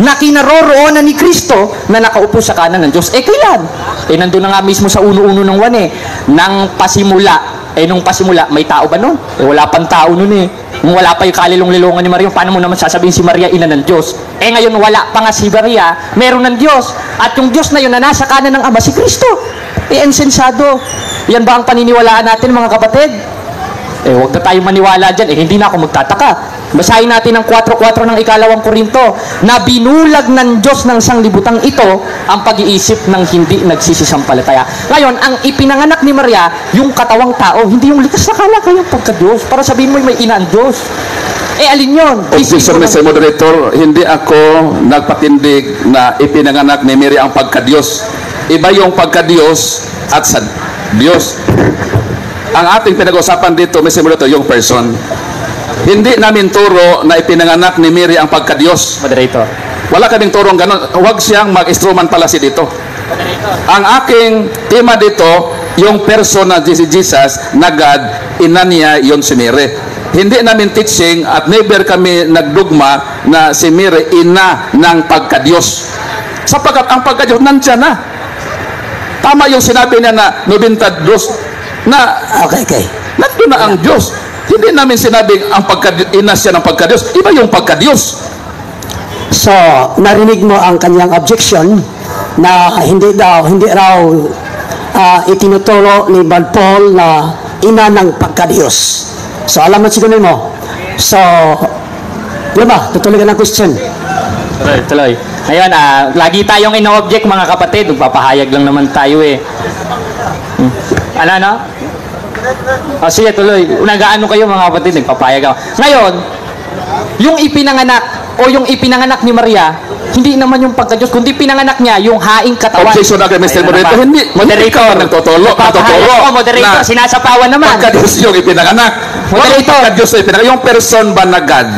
[SPEAKER 3] na kinaroroonan ni Kristo na nakaupo sa kanan ng Diyos. Kailan? Nandun na nga mismo sa 1:1 ng 1 nang pasimula. Nung pasimula, may tao ba nun? Wala pang tao nun Nung wala pa yung kalilong-lilongan ni Maria, paano mo naman sasabihin si Maria, ina ng Diyos? Ngayon, wala pa nga si Maria, meron ng Diyos. At yung Diyos na yun na nasa kanan ng Ama, si Kristo. Insensado. Yan ba ang paniniwalaan natin, mga kapatid? Huwag na tayo maniwala dyan. Hindi na ako magtataka. Basahin natin ang 4:4 ng ikalawang Korinto, na binulag ng Diyos ng sanglibutang ito ang pag-iisip ng hindi nagsisisampalataya. Ngayon, ang ipinanganak ni Maria, yung katawang tao, hindi yung likas na kalagay yung pagka-Diyos. Para sabihin mo may ina ang Diyos. Alin yun?
[SPEAKER 2] Objection, Mr. Moderator, hindi ako nagpatindig na ipinanganak ni Mary ang pagka-Diyos. Iba yung pagka-Diyos at sa Diyos. Ang ating pinag-usapan dito, Mr. Moderator, yung person. Hindi namin turo na ipinanganak ni Mary ang pagka-Diyos.
[SPEAKER 3] Moderator.
[SPEAKER 2] Wala kaming turong ganon. Huwag siyang mag-instrument pala si dito. Ang aking tema dito, yung person na Jesus na God, ina niya yun si Mary. Hindi namin teaching at never kami nagdugma na si Mary ina ng pagka-Diyos. Sapagkat ang pagka-Diyos nandyan na. Tama yung sinabi niya na 92 na
[SPEAKER 1] Okay.
[SPEAKER 2] nandun na ang Diyos. Hindi namin sinabing ang ina siya ng pagka-Diyos. Iba yung pagka-Diyos.
[SPEAKER 1] So, narinig mo ang kanyang objection na hindi raw itinuturo ni Brad Paul na ina ng pagka-Diyos. So, alam mo siguro mo. So, di ba? Tutuloy ka ng question.
[SPEAKER 3] Tuloy. Ngayon, lagi tayong ino-object mga kapatid. Magpapahayag lang naman tayo Ano? Sige, tuloy. Nagaano kayo mga kapatid, nagpapayag ako. Ngayon, yung ipinanganak o yung ipinanganak ni Maria, hindi naman yung pagka-Diyos, kundi pinanganak niya yung haing katawan.
[SPEAKER 2] Objection na kay Mr. Moderator. Hindi.
[SPEAKER 3] Moderator.
[SPEAKER 2] Nagtuturo.
[SPEAKER 3] Moderator, sinasapawan naman.
[SPEAKER 2] Pagka-Diyos yung ipinanganak.
[SPEAKER 3] Moderator.
[SPEAKER 2] Pagka-Diyos yung ipinanganak. Yung person ba na God?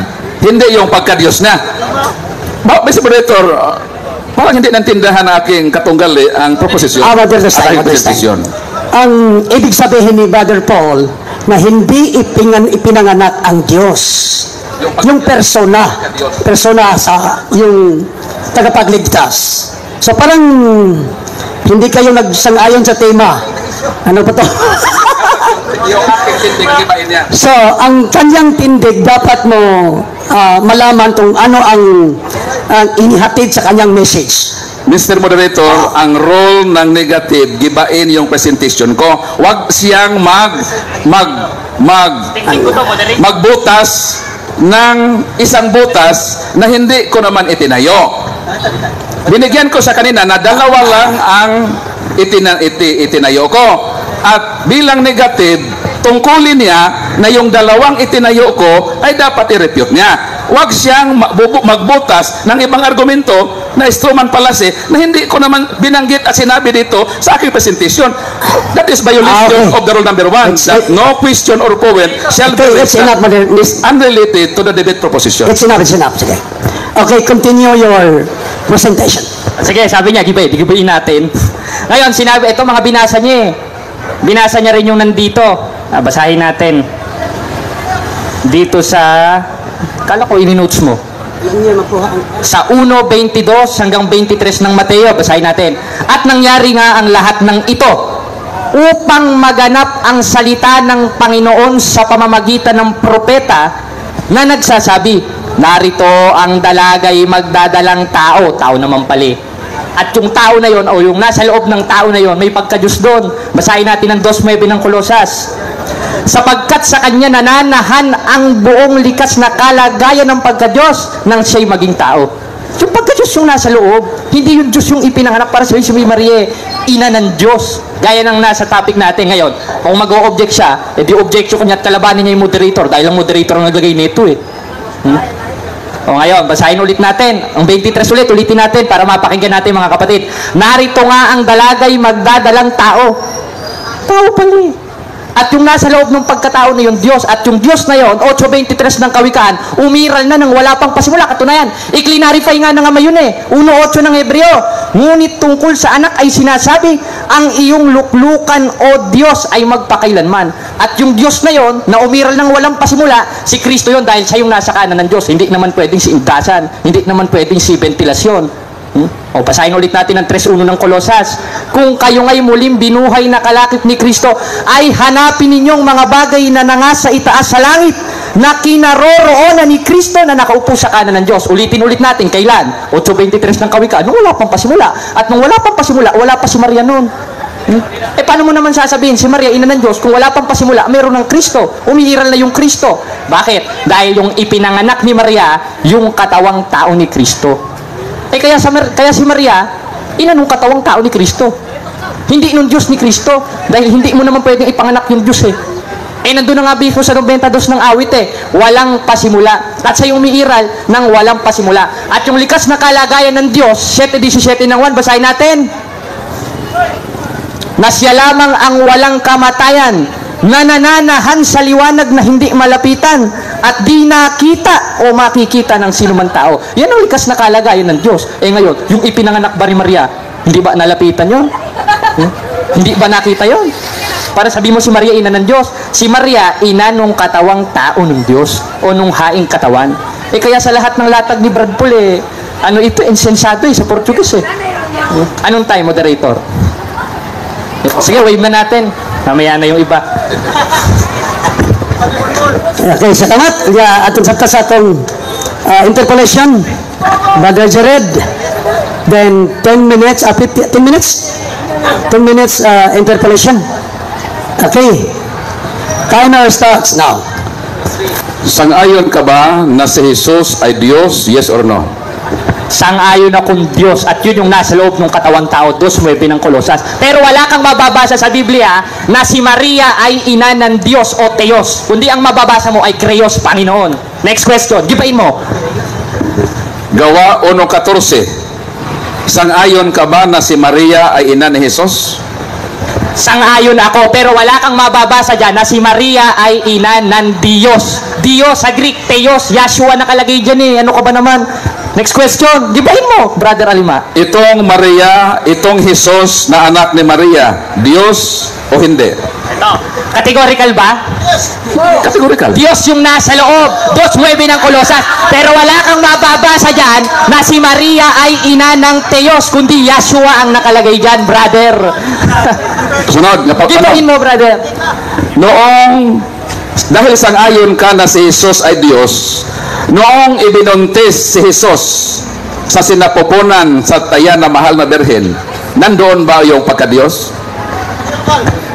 [SPEAKER 2] Hindi yung pagka-Diyos na. Mr. Moderator, parang hindi nantindahan na aking katunggal ang proposisyon.
[SPEAKER 1] Moderator, ang ibig sabihin ni Brother Paul na hindi ipinanganak ang Diyos. Yung persona sa yung tagapagligtas. So parang hindi kayo nagsang-ayon sa tema. Ano ba to?
[SPEAKER 2] Yung aking tindig, ibain niya.
[SPEAKER 1] So, ang kanyang tindig dapat mo malaman kung ano ang inihatid sa kanyang message.
[SPEAKER 2] Mr. Moderator, ang role ng negative, gibain yung presentation ko. Huwag siyang magbutas ng isang butas na hindi ko naman itinayo. Binigyan ko sa kanina na dalawa lang ang itinayo ko. At bilang negative, tungkulin niya na yung dalawang itinayo ko ay dapat i-refute niya. Huwag siyang magbutas ng ibang argumento na instrument fallacy na hindi ko naman binanggit at sinabi dito sa aking presentation. That is violation of the rule number 1, that no question or point shall be raised unrelated to the debate proposition.
[SPEAKER 1] It's enough. Sige. Okay, continue your presentation.
[SPEAKER 3] Sige, sabi niya, gibayin natin. Ngayon, sinabi, ito mga binasa niya Binasa niya rin yung nandito. Basahin natin. Dito sa, kala ko ini-notes mo. Sa 1:22 hanggang 23 ng Mateo, basahin natin. At nangyari nga ang lahat ng ito upang maganap ang salita ng Panginoon sa pamamagitan ng propeta na nagsasabi, narito ang dalagay magdadalang tao naman pali. At yung tao na yon o yung nasa loob ng tao na yon may pagka-Diyos doon. Basahin natin ang 2:9 ng Kolosas. Sapagkat sa kanya nananahan ang buong likas na kalagayan ng pagka-Diyos nang siya'y maging tao. Yung pagka-Diyos yung nasa loob, hindi yung Diyos yung ipinanganak para sabihin si Maria, ina ng Diyos. Gaya ng nasa topic natin ngayon. Kung mag-o-object siya, edi objection ko niya at kalabanin niya yung moderator dahil ang moderator ang naglagay nito O ngayon, basahin ulit natin. Ang 23 ulitin natin para mapakinggan natin mga kapatid. Narito nga ang dalagay magdadalang tao. Tao pala At yung nasa loob ng pagkatao na yung Diyos, at yung Diyos na yon, 8:23 ng Kawikaan, umiral na nang wala pang pasimula. Katunayan, i-clarify nga na nga yun 1:8 ng Hebreo. Ngunit tungkol sa anak ay sinasabi, ang iyong luklukan o Diyos ay magpakailanman. At yung Diyos na yon, na umiral nang walang pasimula, si Kristo yon dahil siya yung nasa kanan ng Diyos. Hindi naman pwedeng si indasan, hindi naman pwedeng si ventilasyon. O basahin ulit natin ang 3:1 ng Kolosas. Kung kayo ngay muling binuhay na kalakip ni Kristo, ay hanapin ninyong mga bagay na nangasa itaas sa langit, na kinaroroonan ni Kristo na nakaupo sa kanan ng Diyos. Ulitin ulit natin, kailan? 8:23 ng Kawikaan, nung wala pang pasimula. At nung wala pang pasimula, wala pa si Maria noon. Paano mo naman sasabihin, si Maria, ina ng Diyos, kung wala pang pasimula, meron ng Kristo. Umiiral na yung Kristo. Bakit? Dahil yung ipinanganak ni Maria, yung katawang tao ni Kristo. Kaya si Maria, ina nung katawang tao ni Kristo. Hindi nung Diyos ni Kristo. Dahil hindi mo naman pwedeng ipanganak yung Diyos nandun na nga biko sa 92 ng awit walang pasimula. At siya yung umiiral ng walang pasimula. At yung likas na kalagayan ng Diyos, 7:17 ng 1, basahin natin. Na siya lamang ang walang kamatayan, nanananahan sa liwanag na hindi malapitan, at di nakita o makikita ng sinuman tao. Yan ang likas na kalagayan ng Diyos. Ngayon, yung ipinanganak ba ni Maria, hindi ba nalapitan yon? Hindi ba nakita yon? Para sabi mo si Maria, ina ng Diyos. Si Maria, ina nung katawang tao ng Diyos o nung haing katawan. Kaya sa lahat ng latag ni Brad Paul, insensato sa Portuguese Anong time, moderator? Sige, wave na natin. Mamaya na yung iba.
[SPEAKER 1] Okay, salamat. Atong sabta sa atong interpolation. Brother Jared. Then 10 minutes, 10 minutes? 10 minutes interpolation. Okay. Timer starts now.
[SPEAKER 2] Sang-ayon ka ba na si Jesus ay Diyos? Yes or no?
[SPEAKER 3] Sang-ayon akong Diyos at yun yung nasa loob ng katawang tao, 2:9 ng Kolosas. Pero wala kang mababasa sa Biblia na si Maria ay ina ng Diyos o Theos. Kundi ang mababasa mo ay Kreos, Panginoon. Next question, gibain mo.
[SPEAKER 2] Gawa 1:14. Sang-ayon ka ba na si Maria ay ina ni Jesus?
[SPEAKER 3] Sang-ayon ako, pero wala kang mababasa dyan na si Maria ay ina ng Diyos. Diyos sa Greek, Theos, Yahshua nakalagay dyan Ano ka ba naman? Next question, gibahin mo, Brother Alima.
[SPEAKER 2] Itong Maria, itong Jesus na anak ni Maria, Diyos o hindi?
[SPEAKER 3] Ito, categorical ba?
[SPEAKER 2] Categorical.
[SPEAKER 3] Diyos yung nasa loob, 2:9 ng Kolosas. Pero wala kang mababasa dyan na si Maria ay ina ng Theos, kundi Yahshua ang nakalagay dyan, brother.
[SPEAKER 2] Sunod,
[SPEAKER 3] gibahin mo, brother.
[SPEAKER 2] Dahil sang-ayon ka na si Jesus ay Diyos, noong ibinuntis si Jesus sa sinapupunan sa tayan na mahal na birhen, nandoon ba yung pagka-Diyos?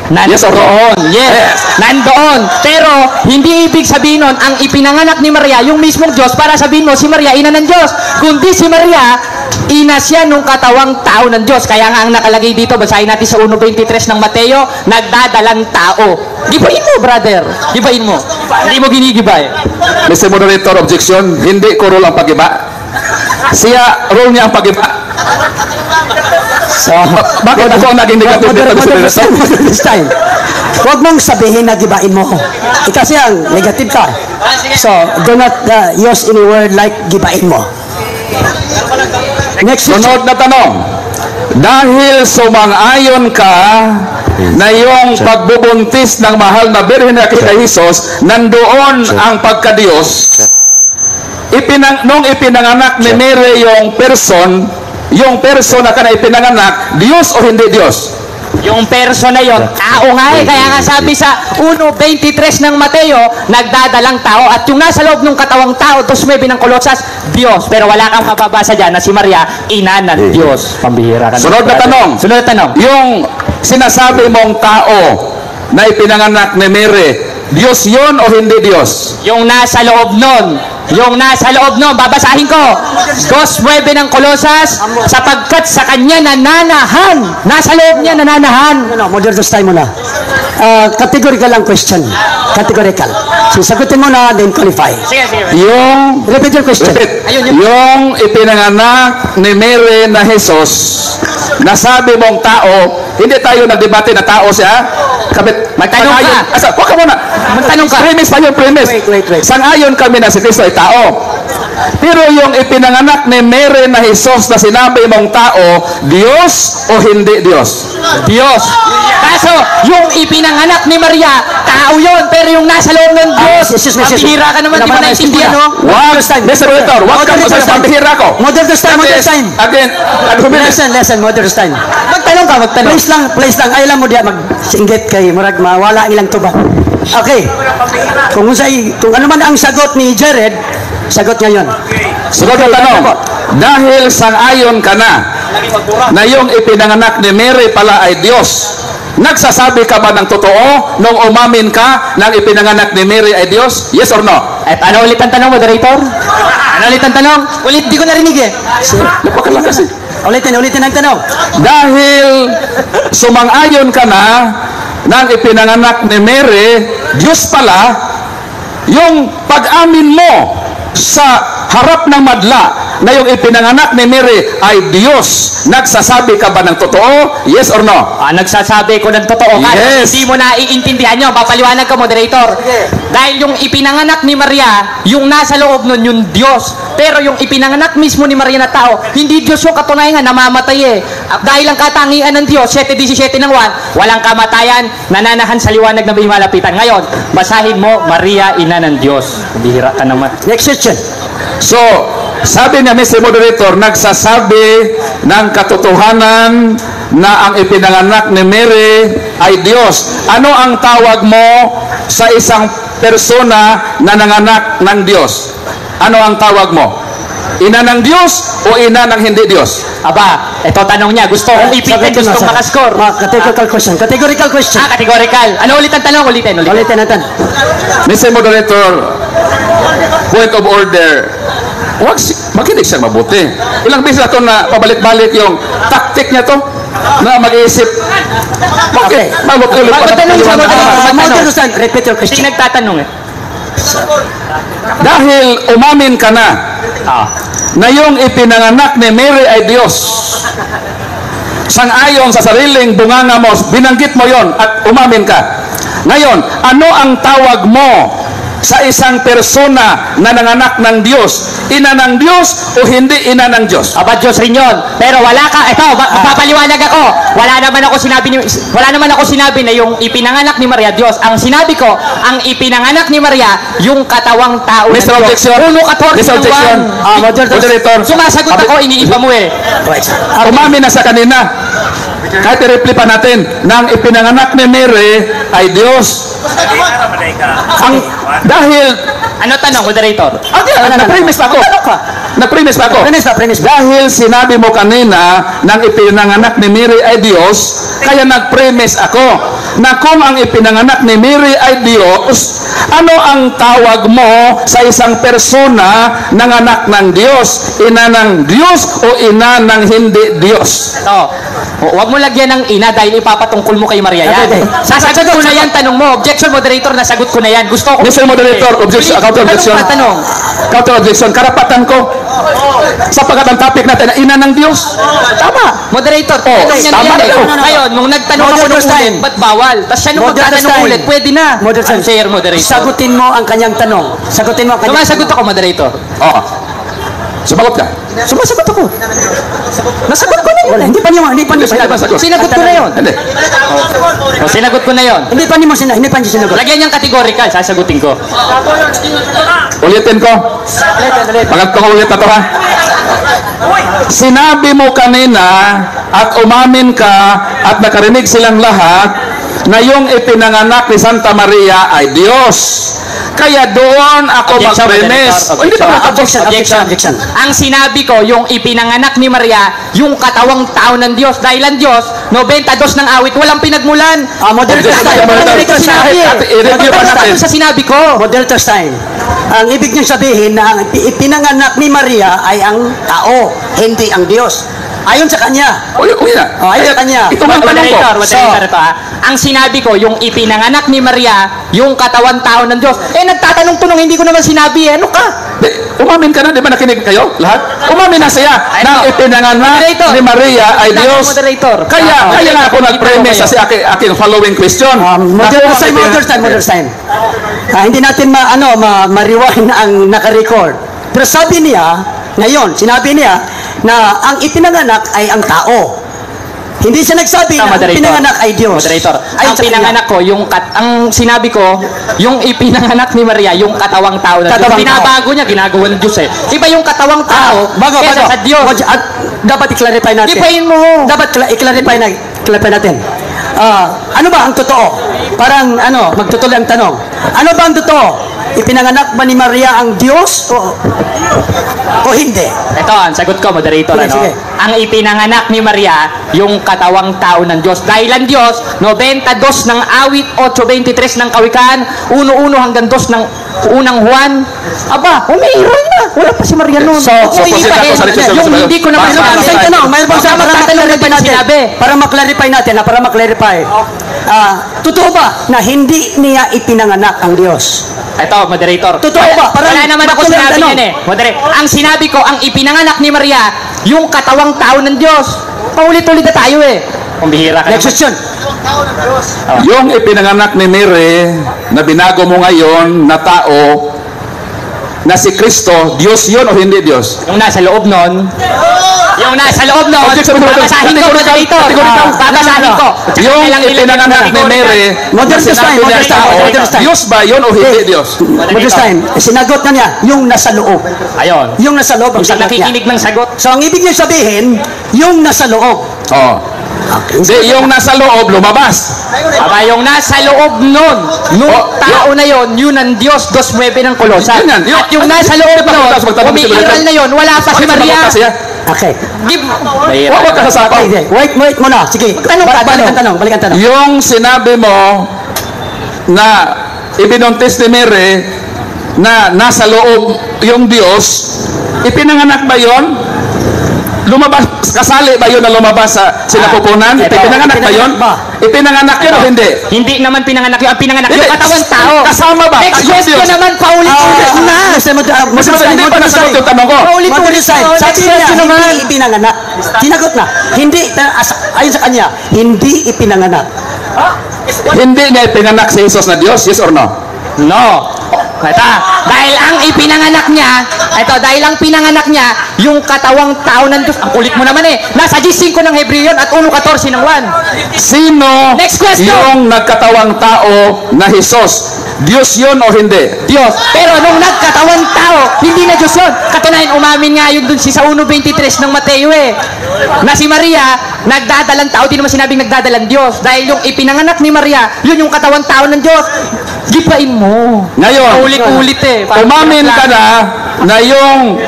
[SPEAKER 3] Nandoon. Yes. Nandoon. Pero, hindi ibig sabihin nun, ang ipinanganak ni Maria, yung mismong Diyos, para sabihin mo, si Maria, ina ng Diyos. Kundi si Maria, ina siya nung katawang tao ng Diyos. Kaya nga ang nakalagay dito, basahin natin sa 1:23 ng Mateo, nagdadalang tao. Gibain mo, brother. Gibain mo. Hindi mo ginigibay.
[SPEAKER 2] Mr. Moderator, objection, hindi ko role ang pagiba. Siya, role niya ang pagiba.
[SPEAKER 1] So,
[SPEAKER 2] Bakit ako ang naging negative dito, Mr. Moderator?
[SPEAKER 1] this time. Huwag mong sabihin na gibain mo. Kasi ang negative ka. So, do not use any word like gibain mo. Next
[SPEAKER 2] Sunod na tanong. Dahil sumang-ayon ka na yung pagbubuntis ng mahal na birhen na kay Jesus, nandoon ang pagka-Diyos, nung ipinanganak ni Mary yung person na kana ipinanganak, Diyos o hindi Diyos?
[SPEAKER 3] Yung person na yon, tao nga Kaya nga sabi sa 1:23 ng Mateo, nagdadalang tao. At yung nasa loob ng katawang tao, 2:9 ng Kolosas, Diyos. Pero wala kang mababasa dyan na si Maria, ina ng Diyos. Pambihira ka.
[SPEAKER 2] Sunod na tanong.
[SPEAKER 3] Sunod na tanong.
[SPEAKER 2] Yung sinasabi mong tao na ipinanganak ni Mary, Diyos yun o hindi Diyos?
[SPEAKER 3] Yung nasa loob nun, babasahin ko. 2:9 ng Kolosas, sapagkat sa kanya nananahan. Nasa loob niya nananahan.
[SPEAKER 1] Moderator's time muna. Categorical ang question. Categorical. So, sagutin mo na, then qualify.
[SPEAKER 3] Sige.
[SPEAKER 1] Repeat your question.
[SPEAKER 2] Yung ipinanganak ni Mary na Jesus, nasabi mong tao, hindi tayo nagdebate na tao siya.
[SPEAKER 3] Magtanong ka.
[SPEAKER 2] Huwag ka muna.
[SPEAKER 3] Magtanong ka.
[SPEAKER 2] Premise pa yung premise.
[SPEAKER 1] Wait.
[SPEAKER 2] Sang-ayon kami na si Kristo ay tao. Pero yung ipinanganak ni Mary na Jesus na sinabi mong tao, Diyos o hindi Diyos?
[SPEAKER 3] Diyos. Kaso, yung ipinanganak ni Maria, tao yun, pero yung nasa loob ng Diyos, pambihira ka naman, di mo naintindihan, no?
[SPEAKER 2] Mr. Rector, wag ka mo sa pambihira ko.
[SPEAKER 1] Moderator's time.
[SPEAKER 2] Again,
[SPEAKER 1] Listen, moderator's time. Magtanong. Please lang. Ay lang mo diya mag-singgit kay murag mawala ilang tuba. Okay. Kung ano man ang sagot ni Jared, sagot niya yun.
[SPEAKER 2] Sunod na tanong. Dahil sang-ayon ka na na yung ipinanganak ni Mary pala ay Diyos, nagsasabi ka ba ng totoo nung umamin ka ng ipinanganak ni Mary ay Diyos? Yes or no?
[SPEAKER 3] At ano ulit ang tanong, moderator? Ano ulit ang tanong? Ulit, di ko narinig eh.
[SPEAKER 2] Napakalakas eh.
[SPEAKER 1] Ulitin ang tanong.
[SPEAKER 2] Dahil sumang-ayon ka na ng ipinanganak ni Mary, Diyos pala, yung pag-amin mo sa harap ng madla na yung ipinanganak ni Mary ay Diyos, nagsasabi ka ba ng totoo? Yes or no?
[SPEAKER 3] Nagsasabi ko ng totoo ka.
[SPEAKER 2] Yes.
[SPEAKER 3] Hindi mo naiintindihan yun. Papaliwanag ka, moderator. Dahil yung ipinanganak ni Maria, yung nasa loob nun, yung Diyos. Pero yung ipinanganak mismo ni Maria na tao, hindi Diyos yung katunayan, namamatay eh. Dahil ang katangian ng Diyos, 7:17 ng 1, walang kamatayan, nananahan sa liwanag na may malapitan. Ngayon, basahin mo, Maria, ina ng Diyos. Bihira ka naman.
[SPEAKER 1] Next question.
[SPEAKER 2] So, sabi niya, Mr. Moderator, nagsasabi ng katotohanan na ang ipinanganak ni Mary ay Diyos. Ano ang tawag mo sa isang persona na nanganak ng Diyos? Ano ang tawag mo? Ina ng Diyos o ina ng hindi Diyos?
[SPEAKER 3] Aba, ito tanong niya. Gusto kong ipitin, gusto kong makascore.
[SPEAKER 1] Categorical question. Categorical question.
[SPEAKER 3] Categorical. Ano ulit ang tanong? Ulitin.
[SPEAKER 1] Ulitin ang tanong.
[SPEAKER 2] Mr. Moderator, point of order. Makinig siya mabuti. Ilang beses na ito na pabalik-balik yung tactic niya to na mag-iisip.
[SPEAKER 1] Okay.
[SPEAKER 2] Mabuti ulit.
[SPEAKER 3] Magtanong siya,
[SPEAKER 1] Understand. Repeat your question.
[SPEAKER 3] Hindi nagtatanong eh.
[SPEAKER 2] Dahil umamin ka na na yung ipinanganak ni Mary ay Diyos, sang-ayon sa sariling bunganga mo, binanggit mo yon at umamin ka. Ngayon, ano ang tawag mo sa isang persona na nanganak ng Diyos? Ina ng Diyos o hindi ina ng Diyos?
[SPEAKER 3] Aba, Diyos rin yun. Pero wala ka, papaliwanag ako. Wala naman ako sinabi na yung ipinanganak ni Maria, Diyos. Ang sinabi ko, ang ipinanganak ni Maria, yung katawang tao ng
[SPEAKER 2] Mr.
[SPEAKER 3] Diyos.
[SPEAKER 2] Objection.
[SPEAKER 3] Uno, 14
[SPEAKER 2] Mr.
[SPEAKER 3] ng
[SPEAKER 2] Objection.
[SPEAKER 3] 1.
[SPEAKER 2] Moderator.
[SPEAKER 3] Sumasagot ako, iniiba mo eh.
[SPEAKER 2] Umamin na sa kanina. Kahit i-reply pa natin, nang ipinanganak ni Mary ay Diyos. Dahil
[SPEAKER 3] Ano tanong, moderator?
[SPEAKER 2] na-premise pa ako. Na-premise pa ako.
[SPEAKER 1] Premise.
[SPEAKER 2] Dahil sinabi mo kanina nang ipinanganak ni Mary ay Diyos, kaya nag-premise ako na kung ang ipinanganak ni Mary ay Diyos, ano ang tawag mo sa isang persona ng anak ng Diyos? Ina ng Diyos o ina ng hindi Diyos?
[SPEAKER 3] Ito, huwag mo lagyan ng ina dahil ipapatungkol mo kay Maria yan. Sasagot ko na yan, tanong mo. Objection, moderator, nasagot ko na yan. Gusto ko.
[SPEAKER 2] Mr. Moderator, objection, counter objection.
[SPEAKER 3] Tanong.
[SPEAKER 2] Counter objection, karapatan ko. Sapagat ang topic natin, ina ng Diyos.
[SPEAKER 3] Tama. Moderator, tanong niya
[SPEAKER 2] tama
[SPEAKER 3] na yan.
[SPEAKER 2] na.
[SPEAKER 3] Ngayon, nung nagtanong ako nung ulit, ba't bawal? Tapos siya nung magtatanong ulit, pwede na. Moderator.
[SPEAKER 1] Sagutin mo ang kanyang tanong.
[SPEAKER 3] Sumasagot ako, moderator.
[SPEAKER 2] Oo. Sumagot ka.
[SPEAKER 1] Sumasagot ako. Nasagot ko na yun. Hindi pa niyo
[SPEAKER 2] Sagot.
[SPEAKER 3] Sinagot ko na yun.
[SPEAKER 2] Hindi.
[SPEAKER 3] Sinagot ko na yun.
[SPEAKER 1] Hindi pa niyo sinagot.
[SPEAKER 3] Lagyan niyang kategorikal, sasagutin ko.
[SPEAKER 2] Ulitin ko. Pangatlong ulit na to ha. Sinabi mo kanina at umamin ka at nakarinig silang lahat na yung ipinanganak ni Santa Maria ay Diyos. Kaya doon ako mag-premise.
[SPEAKER 1] Objection.
[SPEAKER 3] Ang sinabi ko, yung ipinanganak ni Maria, yung katawang tao ng Diyos. Dahil ang Diyos, 92 ng awit, walang pinagmulan.
[SPEAKER 1] Moderator's time.
[SPEAKER 3] Sa sinabi ko.
[SPEAKER 1] Moderator's time. Ang ibig niyong sabihin na ang ipinanganak ni Maria ay ang tao, hindi ang Diyos. Ayon sa kanya.
[SPEAKER 2] Uy na.
[SPEAKER 1] Ayon sa kanya.
[SPEAKER 2] Ito ang tanong ko.
[SPEAKER 3] Moderator ito ha. Ang sinabi ko, yung ipinanganak ni Maria, yung katawang tao ng Diyos. Nagtatanong-tunong, hindi ko naman sinabi eh. Ano ka?
[SPEAKER 2] Umamin ka na, di ba nakinig kayo? Lahat? Umamin na siya na ipinanganak ni Maria ay Diyos.
[SPEAKER 3] Moderator.
[SPEAKER 2] Kaya nga ako nag-premise sa aking following question.
[SPEAKER 1] Moderator's time. Hindi natin ma-rewind ang naka-record. Pero sabi niya, sinabi niya na ang ipinanganak ay ang tao. Hindi siya nagsabi na ang pinanganak ay Diyos.
[SPEAKER 3] Moderator, ang pinanganak ko, ang sinabi ko, yung ipinanganak ni Maria, yung katawang tao na Diyos. Binabago niya, ginagawa ng Diyos eh. Iba yung katawang tao kesa sa Diyos.
[SPEAKER 1] Dapat i-clarify natin.
[SPEAKER 3] Ipahin mo.
[SPEAKER 1] Dapat i-clarify natin. Ano ba ang totoo? Parang magtutuloy ang tanong. Ano ba ang totoo? Ipinanganak ba ni Maria ang Diyos o hindi?
[SPEAKER 3] Ito, ang sagot ko, moderator.
[SPEAKER 1] Sige, sige.
[SPEAKER 3] Ang ipinanganak ni Maria, yung katawang tao ng Diyos. Dahil ang Diyos, 92 ng awit, 8:23 ng kawikaan, 1:1 hanggang 2 ng unang Juan. Aba, umiiral na. Wala pa si Maria noon.
[SPEAKER 2] So, proceed ako sa Richard.
[SPEAKER 3] Yung hindi ko naman
[SPEAKER 2] Basta,
[SPEAKER 3] sinabi.
[SPEAKER 2] basta.
[SPEAKER 1] Mayroon bang para maklarify natin? Para maklarify natin, para maklarify. Totoo ba na hindi niya ipinanganak ang Diyos?
[SPEAKER 3] Ito, moderator.
[SPEAKER 1] Totoo ba?
[SPEAKER 3] Wala naman ako
[SPEAKER 1] Bakit
[SPEAKER 3] sinabi
[SPEAKER 1] tanong?
[SPEAKER 3] yan eh. Moderator, ang sinabi ko, ang ipinanganak ni Maria, yung katawang tao ng Diyos. Paulit-ulit na tayo eh. Kung bihira ka
[SPEAKER 1] Next
[SPEAKER 3] naman.
[SPEAKER 1] question.
[SPEAKER 2] Yung ipinanganak ni Mary na binago mo ngayon na tao na si Kristo, Diyos yun o hindi Diyos?
[SPEAKER 3] Yung nasa loob nun,
[SPEAKER 2] Objection,
[SPEAKER 3] babasahin ko, moderator. Babasahin ko.
[SPEAKER 2] Yung ipinanganak ni Mary na
[SPEAKER 1] Modest
[SPEAKER 2] sinabi
[SPEAKER 1] time,
[SPEAKER 2] niya
[SPEAKER 1] modest time,
[SPEAKER 2] tao,
[SPEAKER 1] modest time.
[SPEAKER 2] Diyos ba yun o hindi Diyos?
[SPEAKER 1] Modest time. Sinagot na niya, yung nasa loob.
[SPEAKER 3] Ayun.
[SPEAKER 1] Yung nasa loob ang
[SPEAKER 3] Hindi
[SPEAKER 1] sagot niya.
[SPEAKER 3] nakikinig ng sagot.
[SPEAKER 1] So, ang ibig niya sabihin, yung nasa loob.
[SPEAKER 2] Oh. Hindi, yung nasa loob, lumabas.
[SPEAKER 3] Aba, yung nasa loob nun,
[SPEAKER 2] Oh,
[SPEAKER 3] tao na yon, yun ang Diyos, 2:9 ng Kolosa.
[SPEAKER 2] Yun yan, yun.
[SPEAKER 3] At yung nasa loob nun, umiiral na yon, wala pa si Maria.
[SPEAKER 1] Okay.
[SPEAKER 3] Give.
[SPEAKER 2] Huwag ka sasako.
[SPEAKER 1] Okay, wait muna. Sige. Balik ang tanong.
[SPEAKER 2] Yung sinabi mo na ibinuntis ni Mary na nasa loob yung Diyos, ipinanganak ba yon? Lumabas, kasali ba yun na lumabas sa sinapupunan?
[SPEAKER 3] Ito.
[SPEAKER 2] Ipinanganak ba yun? Ipinanganak yun o hindi?
[SPEAKER 3] Hindi naman pinanganak yun. Ang pinanganak yung
[SPEAKER 2] Hindi.
[SPEAKER 3] katawang tao.
[SPEAKER 2] Kasama ba?
[SPEAKER 3] Next
[SPEAKER 2] Yung
[SPEAKER 3] question
[SPEAKER 2] Diyos.
[SPEAKER 3] naman, paulit-ulit na.
[SPEAKER 2] Hindi pa nasagot yung tanong ko.
[SPEAKER 3] Paulit-ulit
[SPEAKER 1] Sabi
[SPEAKER 3] na. Next
[SPEAKER 1] niya,
[SPEAKER 3] question naman.
[SPEAKER 1] hindi ipinanganak. Sinagot na. Hindi, ayon sa kanya, hindi ipinanganak.
[SPEAKER 2] Hindi niya ipinanganak si Jesus na Diyos? Yes or no?
[SPEAKER 3] No. Ito, dahil ang ipinanganak niya, dahil ang pinanganak niya, yung katawang tao ng Diyos, ang kulit mo naman eh, nasa 15 ng Hebreo yun at 1:14 ng 1.
[SPEAKER 2] Sino
[SPEAKER 3] Next question.
[SPEAKER 2] yung nagkatawang tao na Jesus? Diyos yun o hindi?
[SPEAKER 3] Diyos. Pero nung nagkatawang tao, hindi na Diyos yun. Katunayan, umamin nga yun dun sa 1:23 ng Mateo eh. Na si Maria, nagdadalang tao, di naman sinabing nagdadalang Diyos. Dahil yung ipinanganak ni Maria, yun yung katawang tao ng Diyos. Gipain mo.
[SPEAKER 2] Ngayon,
[SPEAKER 3] Ulit-ulit eh.
[SPEAKER 2] umamin ka na yung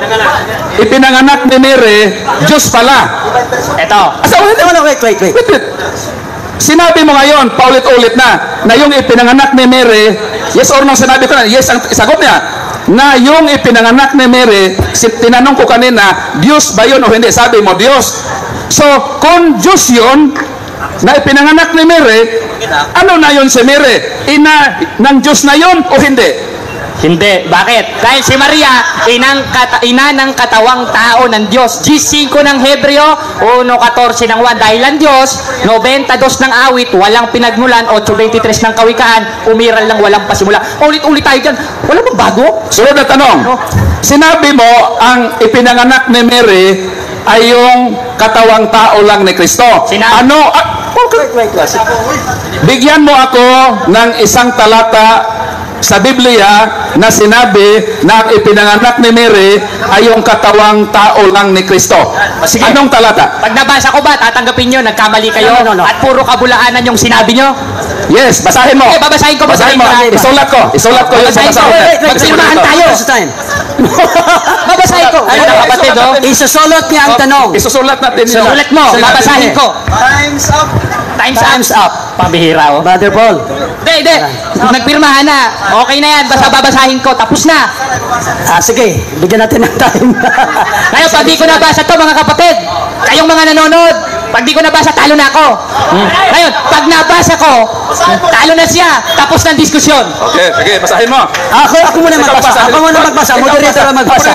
[SPEAKER 2] ipinanganak ni Mary, Diyos pala.
[SPEAKER 3] Ito.
[SPEAKER 1] Wait.
[SPEAKER 2] Wait. Sinabi mo ngayon, paulit-ulit na yung ipinanganak ni Mary, yes or no, sinabi ko na, yes, ang sagot niya, na yung ipinanganak ni Mary, tinanong ko kanina, Diyos ba yun o hindi? Sabi mo, Diyos. So, kung Diyos yun, na ipinanganak ni Mary, ano na yun si Mary? Ina ng Diyos na yun o hindi?
[SPEAKER 3] Hindi. Bakit? Dahil si Maria, ina ng katawang tao ng Diyos. G5 ng Hebreo, 1:14 ng 1. Dahil ang Diyos, 92 ng awit, walang pinagmulan, 8:23 ng kawikaan, umiral lang walang pasimula. Ulit-ulit tayo dyan. Wala bang bago?
[SPEAKER 2] Sunod na tanong. Sinabi mo, ang ipinanganak ni Mary ay yung katawang tao lang ni Kristo. Ano? Bigyan mo ako ng isang talata sa Biblia na sinabi na ang ipinanganak ni Mary ay yung katawang tao lang ni Kristo.
[SPEAKER 3] Sige.
[SPEAKER 2] Anong talata?
[SPEAKER 3] Pag nabasa ko ba, tatanggapin nyo, nagkamali kayo,
[SPEAKER 1] No.
[SPEAKER 3] at puro kabulaanan yung sinabi nyo?
[SPEAKER 2] Yes, basahin mo.
[SPEAKER 3] Okay, babasahin ko.
[SPEAKER 2] Basahin mo. Isulat ko yung
[SPEAKER 3] Babasahin ko.
[SPEAKER 2] babasahin.
[SPEAKER 3] Magsilmahan tayo. Babasahin ko. Ayun na kapatid, oh.
[SPEAKER 1] Isusulot niya ang tanong.
[SPEAKER 2] Isusulat natin yun.
[SPEAKER 3] Sulat mo, babasahin ko. Time's up. Pambihira, oh.
[SPEAKER 1] Brother Paul.
[SPEAKER 3] Hindi. Nagpirmahan na. Okay na yan. Basta babasahin ko. Tapos na.
[SPEAKER 1] Sige, bigyan natin ng time.
[SPEAKER 3] Ngayon, pag di ko nabasa to, mga kapatid, kayong mga nanonood, pag di ko nabasa, talo na ako. Ngayon, pag nabasa ko, talo na siya. Tapos ng diskusyon.
[SPEAKER 2] Okay, sige, basahin mo.
[SPEAKER 1] Ako muna magbasa. Ako muna magbasa. Moderator ang magbasa.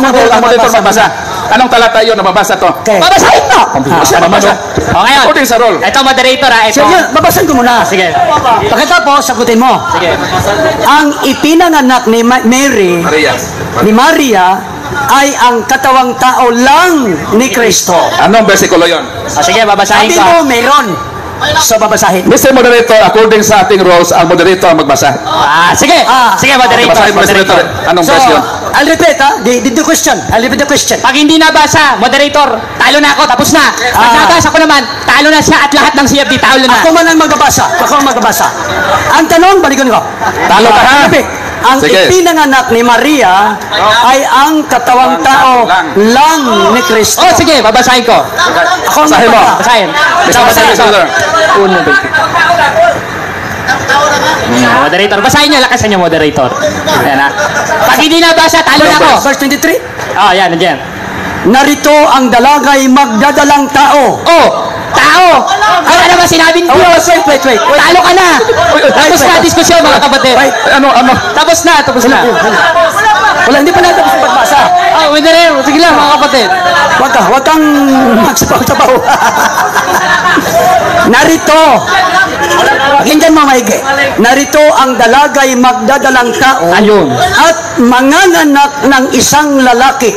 [SPEAKER 2] Moderator magbasa. Anong talata yun na mabasa to?
[SPEAKER 1] Okay.
[SPEAKER 3] Babasahin mo.
[SPEAKER 2] Siya mabasa.
[SPEAKER 3] O ngayon,
[SPEAKER 2] According sa role.
[SPEAKER 3] ito moderator ha. Ito.
[SPEAKER 1] Sige, babasan ko muna.
[SPEAKER 3] Sige.
[SPEAKER 1] Pagkatapos, sagutin mo.
[SPEAKER 3] Sige.
[SPEAKER 1] Ang ipinanganak ni Mary,
[SPEAKER 2] Maria.
[SPEAKER 1] ni Maria, ay ang katawang tao lang ni Kristo.
[SPEAKER 2] Anong versikulo yun?
[SPEAKER 3] O sige, babasahin
[SPEAKER 1] Sabi
[SPEAKER 3] ko.
[SPEAKER 1] mo, meron. So, babasahin.
[SPEAKER 2] Mr. Moderator, according sa ating rules, ang moderator ang magbasa.
[SPEAKER 3] Sige. Sige, moderator.
[SPEAKER 2] Basahin mo, Mr. Moderator. Anong
[SPEAKER 1] So,
[SPEAKER 2] verse yun?
[SPEAKER 1] I'll repeat, ha? The question. I'll repeat the question.
[SPEAKER 3] Pag hindi nabasa, moderator, talo na ako, tapos na. Pag nabasa ko naman, talo na siya at lahat ng CFD, talo na.
[SPEAKER 1] Ako man ang magbabasa. Ako ang magbabasa. Ang tanong, balikan ko.
[SPEAKER 2] Talo ka, ha?
[SPEAKER 1] Repeat. Ang
[SPEAKER 2] Sige.
[SPEAKER 1] ipinanganak ni Maria ay ang katawang tao lang ni Kristo.
[SPEAKER 3] Oh, sige, babasahin ko.
[SPEAKER 1] Ako ang
[SPEAKER 2] Basahin mo.
[SPEAKER 1] magbabasa.
[SPEAKER 3] Basahin.
[SPEAKER 2] Mr. Moderator.
[SPEAKER 3] Moderator, basahin niyo, lakasan niyo, moderator. Ayan, ha. Pag hindi nabasa, talo na ako.
[SPEAKER 1] Verse 23.
[SPEAKER 3] Oh, yan, nandiyan.
[SPEAKER 1] Narito ang dalagay magdadalang tao.
[SPEAKER 3] Oh, tao! Ano naman sinabing
[SPEAKER 1] Oh,
[SPEAKER 3] Diyos?
[SPEAKER 1] wait.
[SPEAKER 3] Talo ka na! Tapos na diskusyon, mga kapatid.
[SPEAKER 1] Wait.
[SPEAKER 2] Ano?
[SPEAKER 3] Tapos na.
[SPEAKER 1] Wala, hindi pa natin gusto pagbasa.
[SPEAKER 3] Oh, moderator, sige lang, mga kapatid.
[SPEAKER 1] Huwag kang magsabaw-sabaw. Narito, pakinggan mo maigi. Narito ang dalagay magdadalang tao
[SPEAKER 3] Ayun.
[SPEAKER 1] at manganganak ng isang lalaki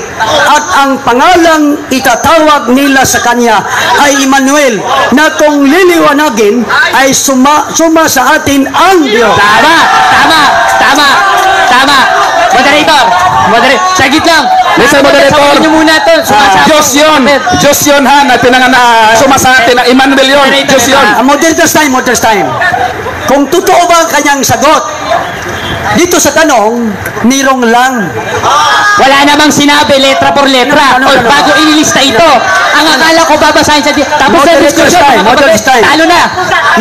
[SPEAKER 1] at ang pangalang itatawag nila sa kanya ay Emmanuel, na kung liliwanagin ay suma sa atin ang Diyos.
[SPEAKER 3] Tama. Moderator, sagit lang.
[SPEAKER 2] Mr. Moderator.
[SPEAKER 3] Sabihin niyo muna to.
[SPEAKER 2] Diyos yun, ha? Na pinanganak sa atin ng Emmanuel yun. Diyos yun.
[SPEAKER 1] Moderator's time. Kung totoo ba ang kanyang sagot, dito sa tanong, nirong lang.
[SPEAKER 3] Wala namang sinabi, letra por letra.
[SPEAKER 1] No.
[SPEAKER 3] Bago inilista ito. Ang akala ko babasahin sa tapos na
[SPEAKER 1] Moderator's
[SPEAKER 3] diskusyon,
[SPEAKER 1] time,
[SPEAKER 3] mga kapatid.
[SPEAKER 1] moderator's time.
[SPEAKER 3] Talo na.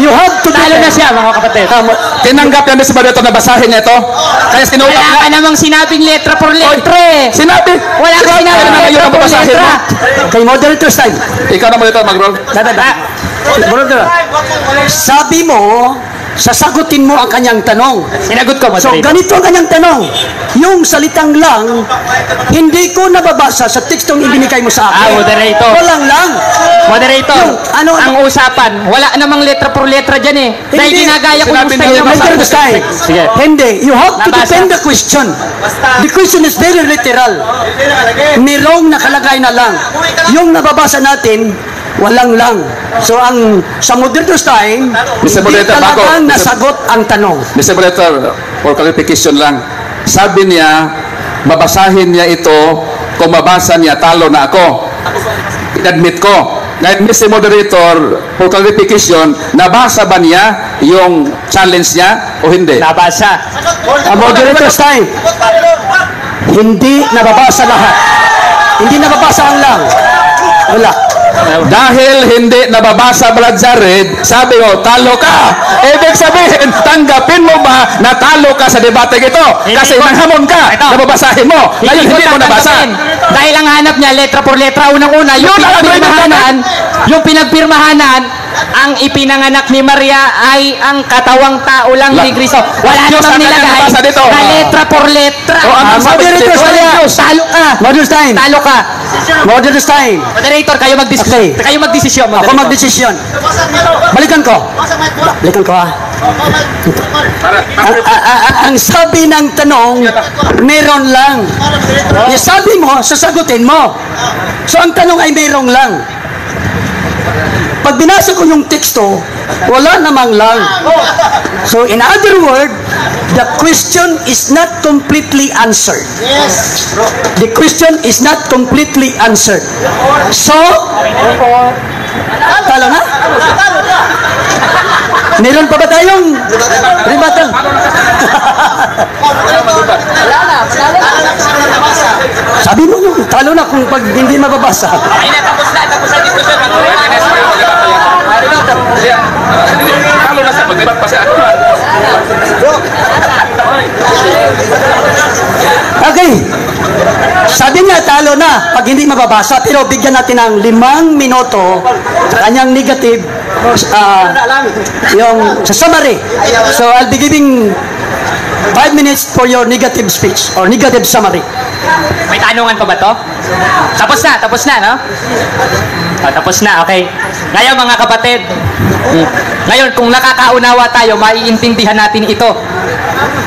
[SPEAKER 1] You have to
[SPEAKER 3] Talo na siya, mga kapatid.
[SPEAKER 2] Tinanggap yan Mr. Moderator na basahin niya ito. Kaya sinulat
[SPEAKER 3] Wala
[SPEAKER 2] niya.
[SPEAKER 3] ka namang sinabing letra por letra eh.
[SPEAKER 2] Sinabi.
[SPEAKER 3] Wala ka sinabing
[SPEAKER 2] Kaya naman yun
[SPEAKER 3] letra
[SPEAKER 2] ang
[SPEAKER 3] por
[SPEAKER 2] babasahin
[SPEAKER 3] letra.
[SPEAKER 2] mo.
[SPEAKER 1] Kay moderator's time.
[SPEAKER 2] Ikaw na Moderator, mag-roll.
[SPEAKER 1] Moderator, sabi mo, sasagutin mo ang kanyang tanong.
[SPEAKER 3] Sinagot ko,
[SPEAKER 1] So,
[SPEAKER 3] moderator.
[SPEAKER 1] ganito ang kanyang tanong. Yung salitang lang, hindi ko nababasa sa tekstong ibinigay mo sa akin.
[SPEAKER 3] Moderator.
[SPEAKER 1] Walang lang.
[SPEAKER 3] Moderator,
[SPEAKER 1] Yung, ano,
[SPEAKER 3] ang usapan, wala namang letra por letra dyan eh. Dahil
[SPEAKER 1] Hindi.
[SPEAKER 3] ginagaya ko yung
[SPEAKER 2] Sinabi
[SPEAKER 3] style
[SPEAKER 2] niyo,
[SPEAKER 3] ng
[SPEAKER 1] Moderator's time.
[SPEAKER 3] Sige.
[SPEAKER 1] Hindi. You have to
[SPEAKER 3] Nabasa.
[SPEAKER 1] defend the question. The question is very literal. Nirong nakalagay na lang. Yung nababasa natin, walang lang. So, sa moderator's time,
[SPEAKER 2] Mr.
[SPEAKER 1] hindi
[SPEAKER 2] Moderator,
[SPEAKER 1] talagang
[SPEAKER 2] bago.
[SPEAKER 1] nasagot ang tanong.
[SPEAKER 2] Mr. Moderator, for clarification lang. Sabi niya, babasahin niya ito, kung mabasa niya, talo na ako. In-admit ko. Ngayon, Mr. Moderator, for clarification, nabasa ba niya yung challenge niya o hindi?
[SPEAKER 3] Nabasa.
[SPEAKER 1] Moderator's time. Hindi nababasa lahat. Hindi nababasa ang lang. Wala.
[SPEAKER 2] Dahil hindi nababasa Brad Jared, sabi ko, talo ka. Ibig sabihin, tanggapin mo ba na talo ka sa debate ito? Kasi nanghamon ka,
[SPEAKER 3] Ito.
[SPEAKER 2] nababasahin mo. Ngayon, hindi mo nabasa.
[SPEAKER 3] tatanggapin. Dahil ang hanap niya, letra por letra, unang-una, yung pinagpirmahanan, ang ipinanganak ni Maria ay ang katawang tao lang ni Kristo. Wala
[SPEAKER 2] Diyos
[SPEAKER 3] namang
[SPEAKER 2] ang
[SPEAKER 3] nilagay
[SPEAKER 2] nabasa dito.
[SPEAKER 3] na letra por letra.
[SPEAKER 2] O, ang sabi
[SPEAKER 1] Moderator's
[SPEAKER 2] dito,
[SPEAKER 1] time.
[SPEAKER 3] Talo ka.
[SPEAKER 1] Moderator's time.
[SPEAKER 3] Talo ka.
[SPEAKER 1] Moderator's time.
[SPEAKER 3] Moderator, kayo magdesisyon.
[SPEAKER 1] Okay.
[SPEAKER 3] Kayo magdesisyon,
[SPEAKER 1] Ako
[SPEAKER 3] moderator.
[SPEAKER 1] magdesisyon. Balikan ko. Balikan ko, ha. Ang sabi ng tanong, meron lang. Yung sabi mo, sasagutin mo. So, ang tanong ay meron lang. Pag binasa ko yung teksto, wala namang lang. So, in other word, the question is not completely answered. The question is not completely answered. So, talo na? Meron pa ba tayong rebuttal? Sabi mo yung talo na kung pag hindi mababasa.
[SPEAKER 2] talo na sa pagdebat pa siya.
[SPEAKER 1] Okay. Sabi niya, talo na pag hindi mababasa. Pero bigyan natin ng 5 minuto sa kanyang negative yung sa summary. So, I'll be giving 5 minutes for your negative speech or negative summary.
[SPEAKER 3] May tanungan pa ba to? Tapos na, no? Tapos na, okay. Ngayon, mga kapatid, ngayon, kung nakakaunawa tayo, maiintindihan natin ito.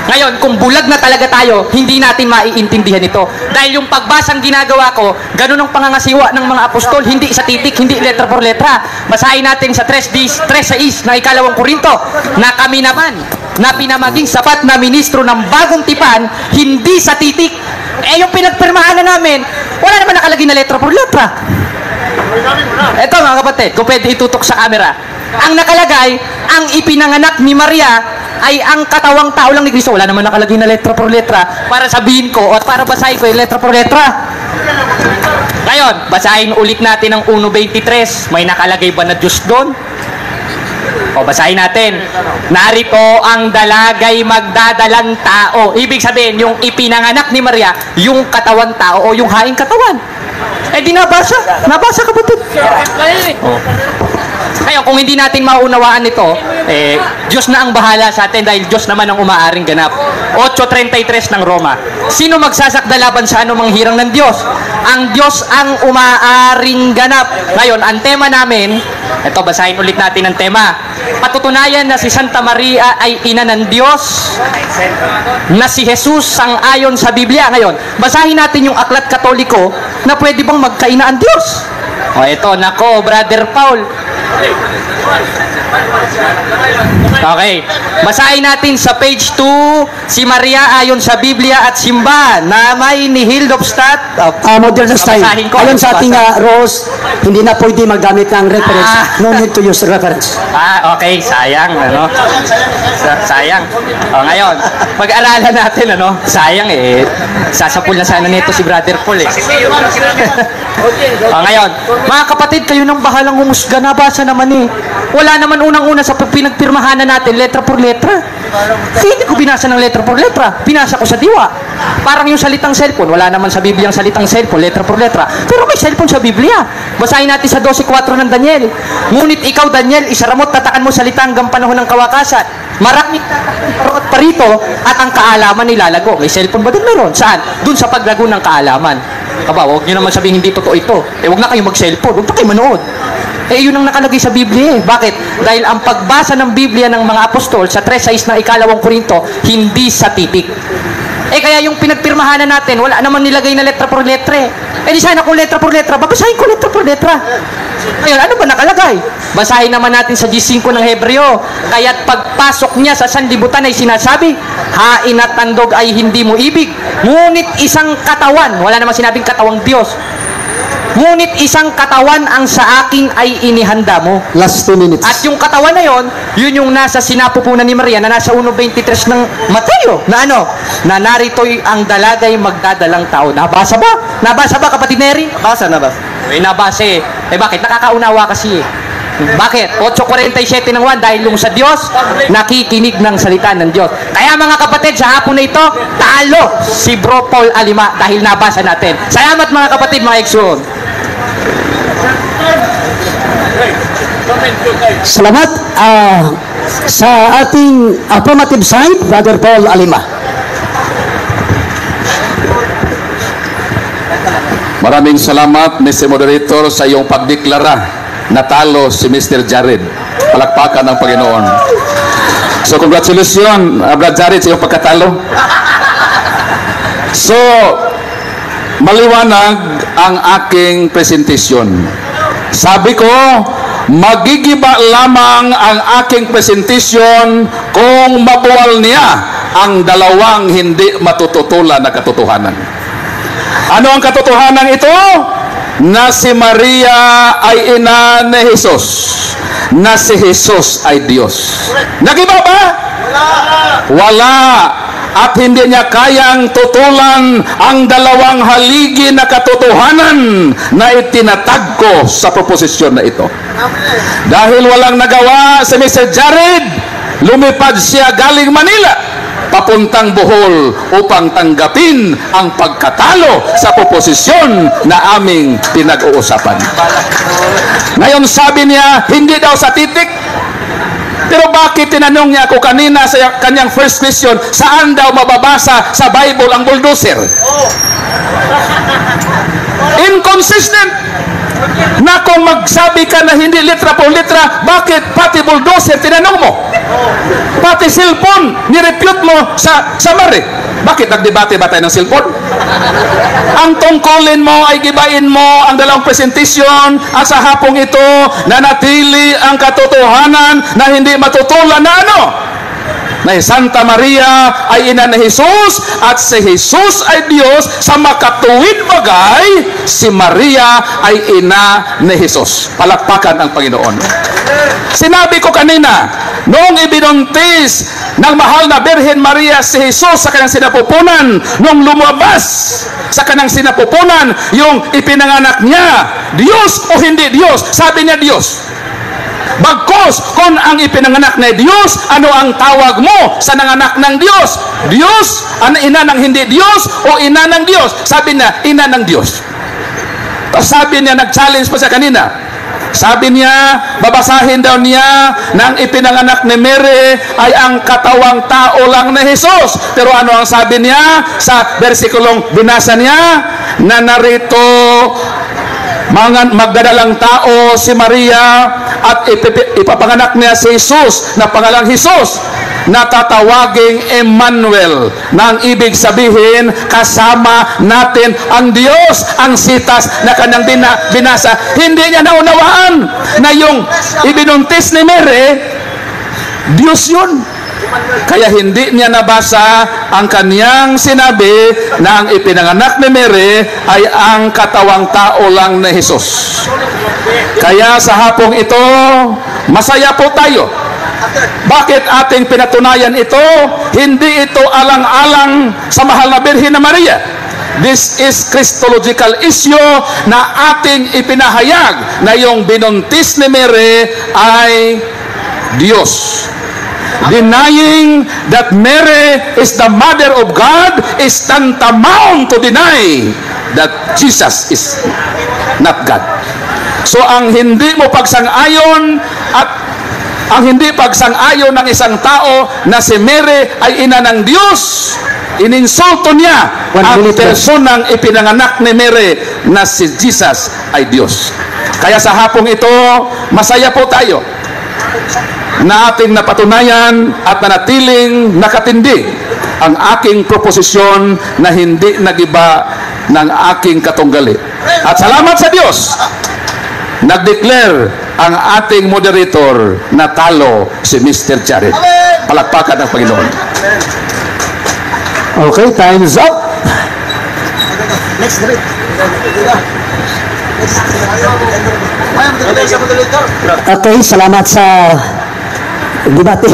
[SPEAKER 3] Ngayon, kung bulag na talaga tayo, hindi natin maiintindihan ito. Dahil yung pagbasang ginagawa ko, ganun ang pangangasiwa ng mga apostol, hindi sa titik, hindi letra por letra. Basahin natin sa 3:6 na 2 Korinto, na kami naman, na pinamaging sapat na ministro ng bagong tipan, hindi sa titik, Eh, yung pinagpirmahan na namin, wala naman nakalagay na letra por letra. Ito mga kapatid, kung pwede itutok sa camera. Ang nakalagay, ang ipinanganak ni Maria ay ang katawang tao lang ni Kristo. Wala naman nakalagay na letra por letra para sabihin ko at para basahin ko yung letra por letra. Ngayon, basahin ulit natin ang 1.23. May nakalagay ba na Diyos doon? O, basahin natin. Narito ang dalagay magdadalang tao. Ibig sabihin, yung ipinanganak ni Maria, yung katawan tao o yung haing katawan. Eh, di nabasa. Nabasa, kapatid. Oh. Ngayon, kung hindi natin maunawaan ito, eh, Diyos na ang bahala sa atin dahil Diyos naman ang umaaring ganap. 8.33 ng Roma. Sino magsasakda laban sa anumang hirang ng Diyos? Ang Diyos ang umaaring ganap. Ngayon, ang tema namin, ito, basahin ulit natin ang tema. Patutunayan na si Santa Maria ay ina ng Diyos, na si Jesus sang-ayon sa Biblia. Ngayon, basahin natin yung aklat Katoliko na pwede bang magkaina ang Diyos. O ito, nako, Brother Paul. Okay, basahin natin sa page 2, si Maria ayon sa Biblia at simba na may ni Hildobstadt.
[SPEAKER 1] Modern style.
[SPEAKER 3] Basahin ko.
[SPEAKER 1] Ayon sa ating Rose, hindi na pwede magamit ng reference. No need to use reference.
[SPEAKER 3] Okay, sayang, ano? Sayang. O, ngayon, pag-aralan natin, ano? Sayang, eh. Sasapul na sana nito si Brother Paul, eh. O, ngayon, mga kapatid, kayo nang bahalang humusga, nabasa naman, eh. Wala naman unang-una sa pinagpirmahanan natin, letra por letra. Kaya hindi ko binasa ng letra por letra. Binasa ko sa diwa. Parang yung salitang cellphone. Wala naman sa Biblia ang salitang cellphone, letra por letra. Pero may cellphone sa Biblia. Basahin natin sa 12.4 ng Daniel. Ngunit ikaw, Daniel, isaramot, tatakan mo salita hanggang panahon ng kawakasan. Maraming parito at ang kaalaman nilalago. May cellphone ba doon meron? Saan? Doon sa paglago ng kaalaman. Aba, huwag nyo naman sabihin hindi totoo ito. Eh, huwag na kayo mag-cellphone. Huwag na kayo manood. Eh, yun ang nakalagay sa Biblia, eh. Bakit? Dahil ang pagbasa ng Biblia ng mga apostol sa 3.6 ng 2 Korinto, hindi sa titik. Eh, kaya yung pinagpirmahanan natin, wala naman nilagay na letra por letra, eh. Eh, di sana kung letra por letra, babasahin ko letra por letra. Ngayon, ano ba nakalagay? Basahin naman natin sa G5 ng Hebreo. Kaya't pagpasok niya sa sanlibutan ay sinasabi, hain at tandog ay hindi mo ibig, ngunit isang katawan, wala naman sinabing katawang Diyos, ngunit isang katawan ang sa akin ay inihanda mo.
[SPEAKER 1] Last 2 minutes.
[SPEAKER 3] At yung katawan na yon, yun yung nasa sinapupunan ni Maria na nasa 1.23 ng Mateo. Na ano? Na narito'y ang dalagay magdadalang tao. Nabasa ba? Nabasa ba, kapatid Neri?
[SPEAKER 4] Nabasa.
[SPEAKER 3] Eh, nabasa eh. Eh, bakit? Nakakaunawa kasi eh. Bakit? 8.47 ng 1, dahil yung sa Diyos, nakikinig ng salita ng Diyos. Kaya mga kapatid, sa hapon na ito, talo si Bro Paul Alima dahil nabasa natin. Salamat mga kapatid, mga ekson.
[SPEAKER 1] Salamat sa ating affirmative side, Brother Paul Alima.
[SPEAKER 2] Maraming salamat, Mr. Moderator, sa iyong pagdeklara. Natalo si Mr. Jared. Palakpakan ng Panginoon. So, congratulations, Brother Jared, sa iyong pagkatalo. So, maliwanag ang aking presentation. Sabi ko, magigiba lamang ang aking presentation kung mabuwal niya ang dalawang hindi matututulan na katotohanan. Ano ang katotohanan ito? Na si Maria ay ina ni Jesus, na si Jesus ay Diyos. Nagiba ba? Wala. At hindi niya kayang tutulan ang dalawang haligi na katotohanan na itinatag ko sa proposisyon na ito. Dahil walang nagawa si Mr. Jared, lumipad siya galing Manila papuntang Bohol upang tanggapin ang pagkatalo sa proposisyon na aming pinag-uusapan. Ngayon sabi niya, hindi daw sa titik. Pero bakit tinanong niya ako kanina sa kanyang first question, saan daw mababasa sa Bible ang bulldozer? Inconsistent. Na kung magsabi ka na hindi litra po litra, bakit pati bulldozer tinanong mo? Pati cellphone, nirepute mo sa Mari. Bakit nagdebate ba tayo ng cellphone? Ang tungkulin mo ay gibain mo ang dalawang presentasyon at sa hapong ito nanatili ang katotohanan na hindi matutulan na ano? na Santa Maria ay ina ni Jesus at si Jesus ay Diyos. Sa makatuwid bagay, si Maria ay ina ni Jesus. Palakpakan ang Panginoon. Sinabi ko kanina, noong ibinuntis ng mahal na Birhen Maria si Jesus sa kanyang sinapupunan, noong lumabas sa kanyang sinapupunan, yung ipinanganak niya, Diyos o hindi Diyos? Sabi niya Diyos. Bagkos, kung ang ipinanganak na Diyos, ano ang tawag mo sa nanganak ng Diyos? Diyos? Ano, ina ng hindi Diyos o ina ng Diyos? Sabi niya, ina ng Diyos. Sabi niya, nag-challenge pa sa kanina. Sabi niya, babasahin daw niya nang ipinanganak ni Mary ay ang katawang tao lang na Jesus. Pero ano ang sabi niya sa versikulong binasa niya? Na narito, magdadalang tao si Maria at ipapanganak niya si Jesus na pangalang Jesus na tatawaging Emmanuel, na ang ibig sabihin kasama natin ang Diyos. Ang sitas na kanyang binasa, hindi niya naunawaan na yung ibinuntis ni Mary Diyos yun. Kaya hindi niya nabasa ang kaniyang sinabi na ang ipinanganak ni Mary ay ang katawang tao lang na Jesus. Kaya sa hapong ito, masaya po tayo. Bakit ating pinatunayan ito? Hindi ito alang-alang sa mahal na Birhen na Maria. This is Christological issue na ating ipinahayag na yung binuntis ni Mary ay Diyos. Denying that Mary is the mother of God is tantamount to deny that Jesus is not God. So ang hindi mo pagsang-ayon at ang hindi pagsang-ayon ng isang tao na si Mary ay ina ng Diyos, ininsulto niya ang personang ipinanganak ni Mary na si Jesus ay Diyos. Kaya sa hapong ito, masaya po tayo na ating napatunayan at nanatiling nakatindi ang aking proposisyon na hindi nagiba ng aking katunggali. At salamat sa Diyos, nag-declare ang ating moderator na talo si Mr. Charit. Palakpakan ang Panginoon.
[SPEAKER 1] Okay, time is up. Okay, salamat sa debate.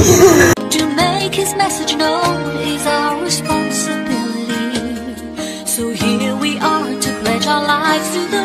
[SPEAKER 4] To make his message known is our responsibility. So here we are to pledge our lives to the